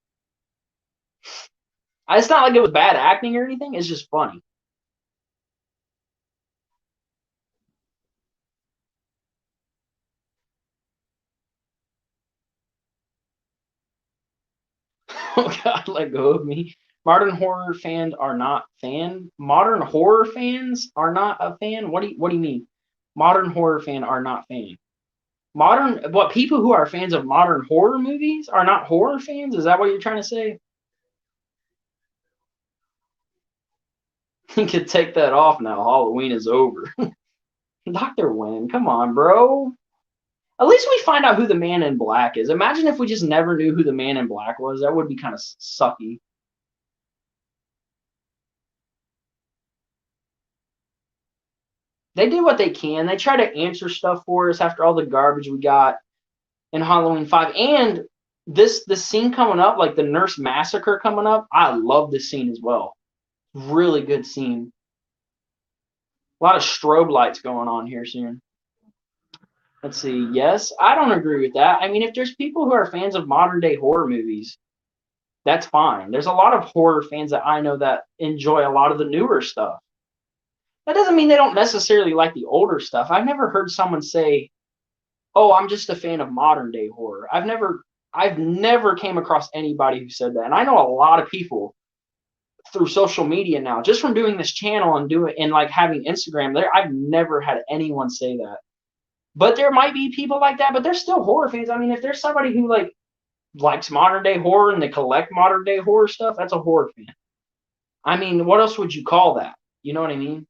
It's not like it was bad acting or anything. It's just funny. Oh God, let go of me. Modern horror fans are not fan. Modern horror fans are not a fan. What do you mean? Modern horror fan are not fan. Modern what people who are fans of modern horror movies are not horror fans? Is that what you're trying to say? You could take that off now. Halloween is over. Dr. Wynn, come on, bro. At least we find out who the man in black is. Imagine if we just never knew who the man in black was. That would be kind of sucky. They did what they can. They try to answer stuff for us after all the garbage we got in Halloween 5. And this scene coming up, like the nurse massacre coming up, I love this scene as well. Really good scene. A lot of strobe lights going on here soon. Let's see. Yes, I don't agree with that. I mean, if there's people who are fans of modern day horror movies, that's fine. There's a lot of horror fans that I know that enjoy a lot of the newer stuff. That doesn't mean they don't necessarily like the older stuff. I've never heard someone say, "Oh, I'm just a fan of modern day horror." I've never came across anybody who said that. And I know a lot of people through social media now, just from doing this channel and like having Instagram there, I've never had anyone say that. But there might be people like that, but they're still horror fans. I mean, if there's somebody who like likes modern day horror and they collect modern day horror stuff, that's a horror fan. I mean, what else would you call that? You know what I mean?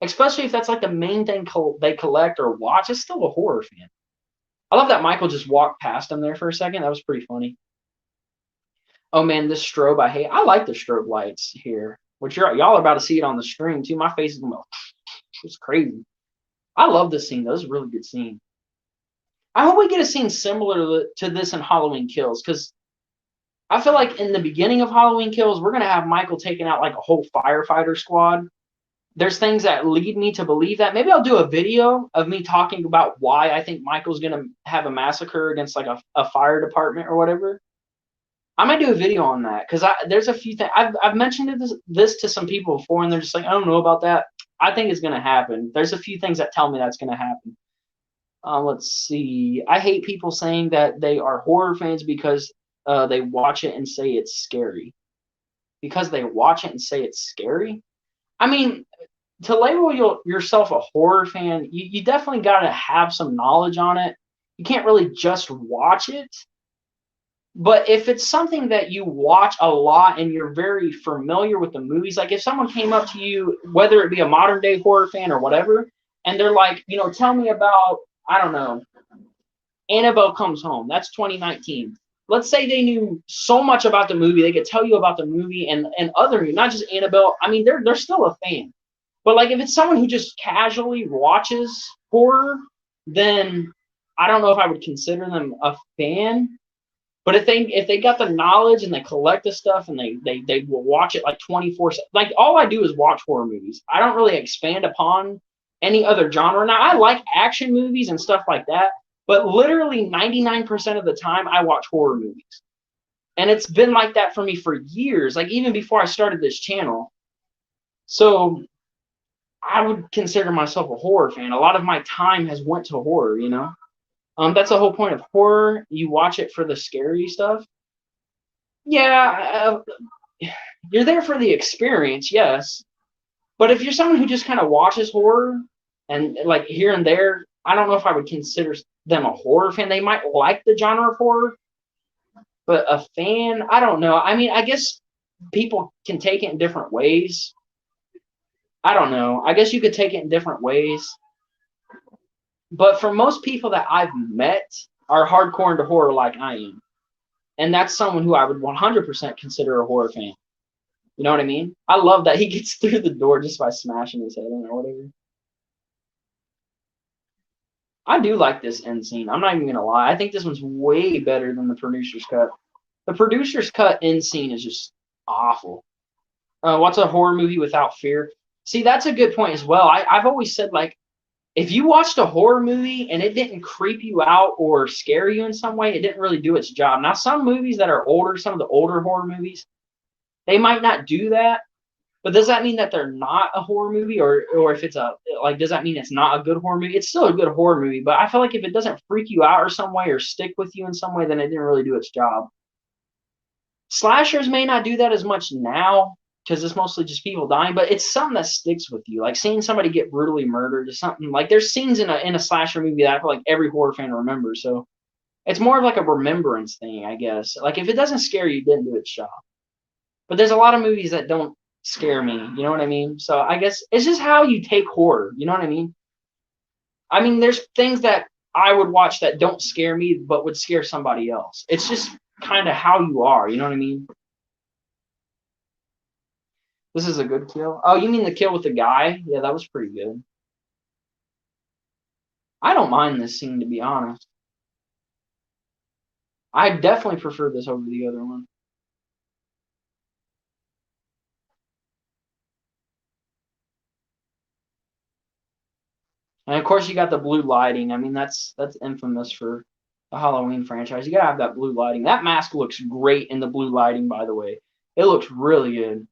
Especially if that's like the main thing they collect or watch, it's still a horror fan. I love that Michael just walked past him there for a second. That was pretty funny. Oh man, this strobe I hate. I like the strobe lights here, which y'all are about to see it on the stream too. My face is going, it's crazy. I love this scene. That was a really good scene. I hope we get a scene similar to this in Halloween Kills, because I feel like in the beginning of Halloween Kills, we're gonna have Michael taking out like a whole firefighter squad. There's things that lead me to believe that. Maybe I'll do a video of me talking about why I think Michael's gonna have a massacre against like a fire department or whatever. I might do a video on that because there's a few things I've mentioned this to some people before, and they're just like, I don't know about that. I think it's gonna happen. There's a few things that tell me that's gonna happen. Let's see. I hate people saying that they are horror fans because they watch it and say it's scary. Because they watch it and say it's scary? I mean, to label yourself a horror fan, you definitely got to have some knowledge on it. You can't really just watch it. But if it's something that you watch a lot and you're very familiar with the movies, like if someone came up to you, whether it be a modern day horror fan or whatever, and they're like, tell me about, I don't know, Annabelle Comes Home. That's 2019. Let's say they knew so much about the movie, they could tell you about the movie and other, not just Annabelle. I mean, they're still a fan. But like if it's someone who just casually watches horror, then I don't know if I would consider them a fan. But if they got the knowledge and they collect the stuff and they will watch it like 24/7, like all I do is watch horror movies. I don't really expand upon any other genre. Now I like action movies and stuff like that, But literally 99% of the time, I watch horror movies. And it's been like that for me for years, like even before I started this channel. So I would consider myself a horror fan. A lot of my time has went to horror, you know? That's the whole point of horror. You watch it for the scary stuff. Yeah, you're there for the experience, yes. But if you're someone who just kind of watches horror and like here and there, I don't know if I would consider them a horror fan. They might like the genre of horror, but a fan, I don't know. I mean, I guess people can take it in different ways. I don't know. I guess you could take it in different ways. But for most people that I've met are hardcore into horror like I am. And that's someone who I would 100% consider a horror fan. You know what I mean? I love that he gets through the door just by smashing his head in or whatever. I do like this end scene. I'm not even going to lie. I think this one's way better than the producer's cut. The producer's cut end scene is just awful. What's a horror movie without fear? See, that's a good point as well. I've always said, like, if you watched a horror movie and it didn't creep you out or scare you in some way, it didn't really do its job. Now, some movies that are older, some of the older horror movies, they might not do that. But does that mean that they're not a horror movie, or if it's a like, does that mean it's not a good horror movie? It's still a good horror movie, but I feel like if it doesn't freak you out or some way or stick with you in some way, then it didn't really do its job. Slashers may not do that as much now because it's mostly just people dying, but it's something that sticks with you. Like seeing somebody get brutally murdered is something like there's scenes in a slasher movie that I feel like every horror fan remembers. So it's more of like a remembrance thing, I guess. Like if it doesn't scare you, it didn't do its job. But there's a lot of movies that don't scare me. You know what I mean? So I guess it's just how you take horror. You know what I mean? I mean, there's things that I would watch that don't scare me, but would scare somebody else. It's just kind of how you are. You know what I mean? This is a good kill. Oh, you mean the kill with the guy? Yeah, that was pretty good. I don't mind this scene, to be honest. I definitely prefer this over the other one. And of course, you got the blue lighting. I mean, that's infamous for the Halloween franchise. You gotta have that blue lighting. That mask looks great in the blue lighting, by the way. It looks really good.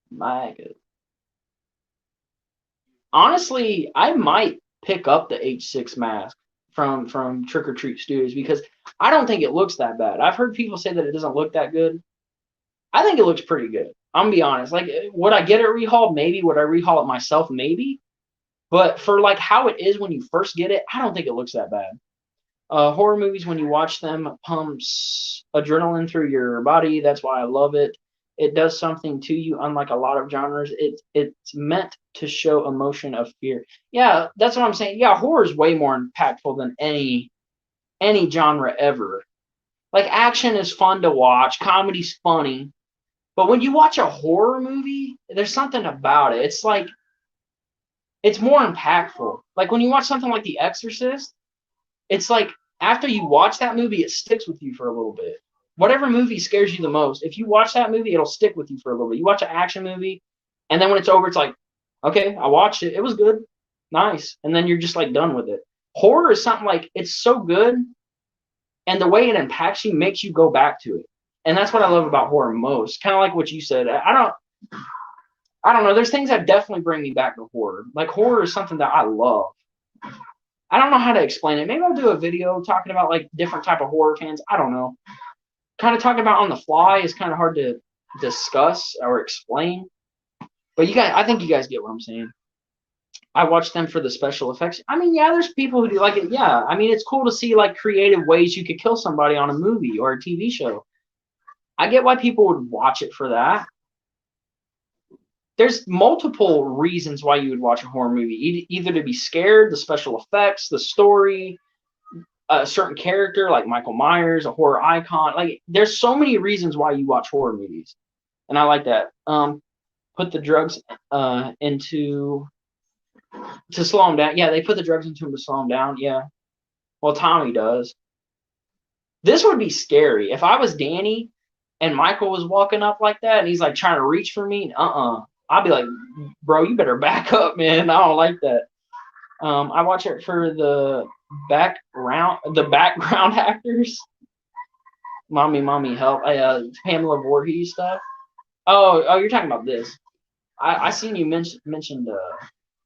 My good. Honestly, I might pick up the H6 mask from Trick or Treat Studios because I don't think it looks that bad. I've heard people say that it doesn't look that good. I think it looks pretty good. I'm gonna be honest. Like, would I get it rehauled? Maybe. Would I rehaul it myself? Maybe. But for like how it is when you first get it, I don't think it looks that bad. Horror movies, when you watch them, pumps adrenaline through your body. That's why I love it. It does something to you, unlike a lot of genres. It's meant to show emotion of fear. Yeah, that's what I'm saying. Yeah, horror is way more impactful than any genre ever. Like action is fun to watch, comedy's funny, but when you watch a horror movie, there's something about it. It's like it's more impactful. Like when you watch something like The Exorcist, it's like after you watch that movie, it sticks with you for a little bit. Whatever movie scares you the most, if you watch that movie, it'll stick with you for a little bit. You watch an action movie, and then when it's over, it's like, okay, I watched it. It was good. Nice. And then you're just like done with it. Horror is something like it's so good, and the way it impacts you makes you go back to it. And that's what I love about horror most. Kind of like what you said. I don't know. There's things that definitely bring me back to horror. Like horror is something that I love. I don't know how to explain it. Maybe I'll do a video talking about like different type of horror fans. I don't know. Kind of talking about on the fly is kind of hard to discuss or explain. But I think you guys get what I'm saying. I watch them for the special effects. I mean, yeah, there's people who do like it. Yeah, I mean, it's cool to see like creative ways you could kill somebody on a movie or a TV show. I get why people would watch it for that. There's multiple reasons why you would watch a horror movie. Either to be scared, the special effects, the story, a certain character like Michael Myers, a horror icon. Like there's so many reasons why you watch horror movies, and I like that. Put the drugs into to slow him down. Yeah, they put the drugs into him to slow him down. Yeah, well Tommy does. This would be scary if I was Danny and Michael was walking up like that and he's like trying to reach for me. I'd be like, bro, you better back up, man. I don't like that. I watch it for the background actors. Mommy, help! Pamela Voorhees stuff. Oh, you're talking about this. I seen you mentioned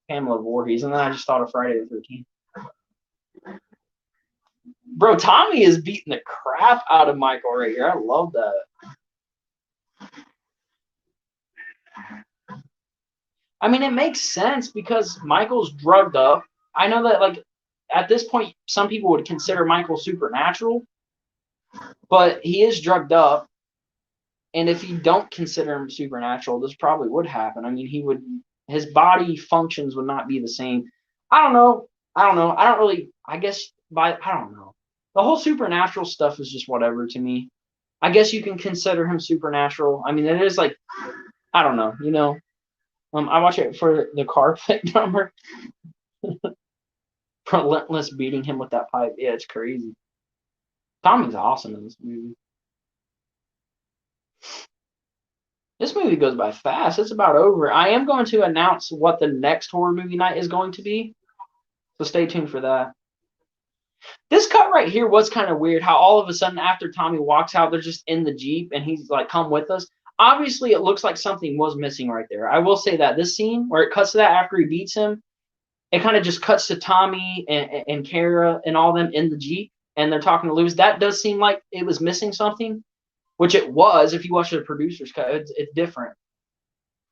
Pamela Voorhees, and then I just thought of Friday the 13th. Bro, Tommy is beating the crap out of Michael right here. I love that. I mean, it makes sense because Michael's drugged up. I know that, like, at this point, some people would consider Michael supernatural, but he is drugged up. And if you don't consider him supernatural, this probably would happen. I mean, his body functions would not be the same. I don't know. I don't really, I don't know. The whole supernatural stuff is just whatever to me. I guess you can consider him supernatural. I mean, it is like, I don't know. I watch it for the carpet drummer. Relentless beating him with that pipe. Yeah, it's crazy. Tommy's awesome in this movie. This movie goes by fast. It's about over. I am going to announce what the next horror movie night is going to be. So stay tuned for that. This cut right here was kind of weird. How all of a sudden after Tommy walks out, they're just in the Jeep and he's like, come with us. Obviously, it looks like something was missing right there. I will say that. This scene where it cuts to that after he beats him, it kind of just cuts to Tommy and Kara and all them in the Jeep. And they're talking to Lewis. That does seem like it was missing something, which it was. If you watch the producer's cut, it's different.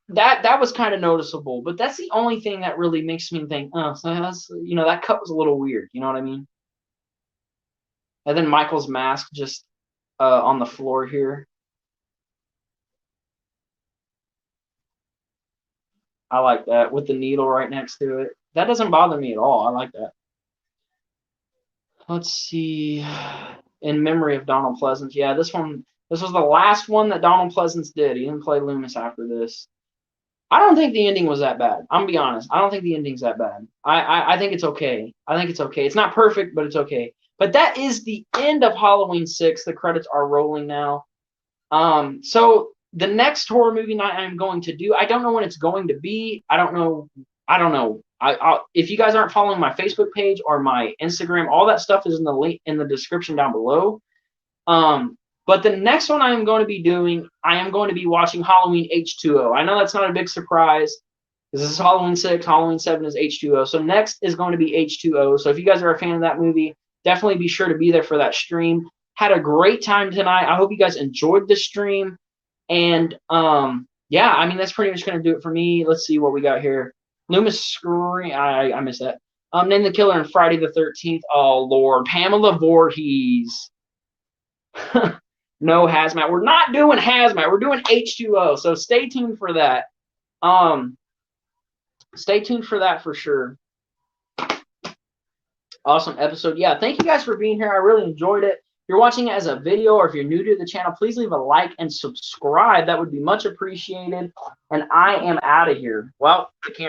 That was kind of noticeable, but that's the only thing that really makes me think, oh, so that's, that cut was a little weird. You know what I mean? And then Michael's mask just on the floor here. I like that with the needle right next to it. That doesn't bother me at all. I like that. Let's see. In memory of Donald Pleasance. Yeah, this was the last one that Donald Pleasance did. He didn't play Loomis after this. I don't think the ending was that bad. I'm gonna be honest. I don't think the ending's that bad. I think it's okay. I think it's okay. It's not perfect, but it's okay. But that is the end of Halloween 6. The credits are rolling now. So the next horror movie night I'm going to do, I don't know when it's going to be. I don't know. If you guys aren't following my Facebook page or my Instagram, all that stuff is in the link in the description down below. But the next one I am going to be doing, I am going to be watching Halloween H2O. I know that's not a big surprise because this is Halloween 6, Halloween 7 is H2O. So next is going to be H2O. So if you guys are a fan of that movie, definitely be sure to be there for that stream. Had a great time tonight. I hope you guys enjoyed the stream. And yeah, I mean, that's pretty much going to do it for me. Let's see what we got here. Loomis Scream. I missed that. Name the Killer and Friday the 13th. Oh, Lord. Pamela Voorhees. No hazmat. We're not doing hazmat. We're doing H2O. So stay tuned for that. Stay tuned for that for sure. Awesome episode. Yeah, thank you guys for being here. I really enjoyed it. If you're watching it as a video or if you're new to the channel, please leave a like and subscribe. That would be much appreciated. And I am out of here. Well, the camera.